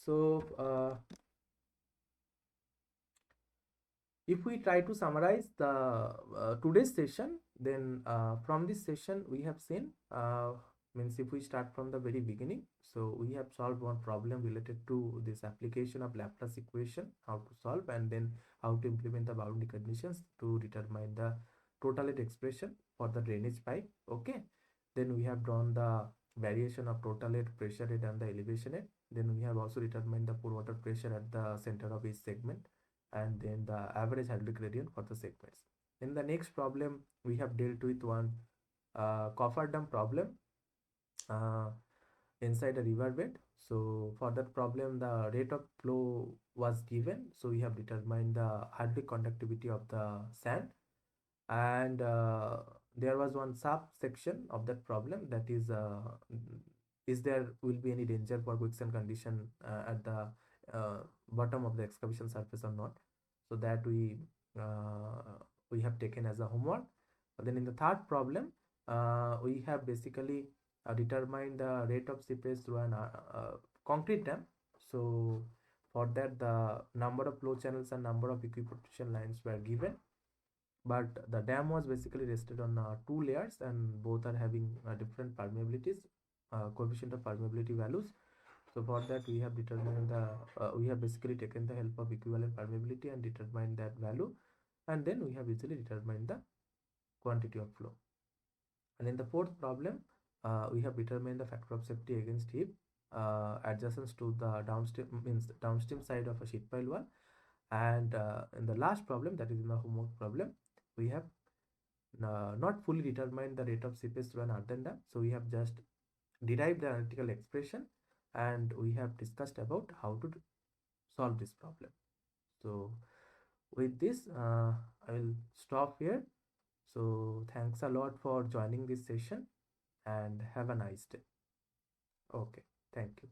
So if we try to summarize the today's session, then from this session we have seen means if we start from the very beginning, so we have solved one problem related to this application of Laplace equation, how to solve, and then how to implement the boundary conditions to determine the total head expression for the drainage pipe. Okay, then we have drawn the variation of total head, pressure head and the elevation head. Then we have also determined the pore water pressure at the center of each segment, and then the average hydraulic gradient for the segments. In the next problem we have dealt with one cofferdam problem inside a river bed. So for that problem the rate of flow was given, so we have determined the hydraulic conductivity of the sand, and there was one subsection of that problem, that is there will be any danger for quicksand condition at the bottom of the excavation surface or not. So that we have taken as a homework. Then in the third problem we have basically determined the rate of seepage through an concrete dam. So for that the number of flow channels and number of equiprotection lines were given, but the dam was basically rested on 2 layers, and both are having different permeabilities, coefficient of permeability values. So for that we have determined the we have basically taken the help of equivalent permeability and determined that value, and then we have easily determined the quantity of flow. And in the fourth problem we have determined the factor of safety against heap adjacent to the downstream side of a sheet pile wall. And in the last problem, that is in the homework problem, we have not fully determined the rate of seepage through an earthen dam. So we have just derived the analytical expression, and we have discussed about how to solve this problem. So with this I will stop here. So thanks a lot for joining this session, and have a nice day. Okay, thank you.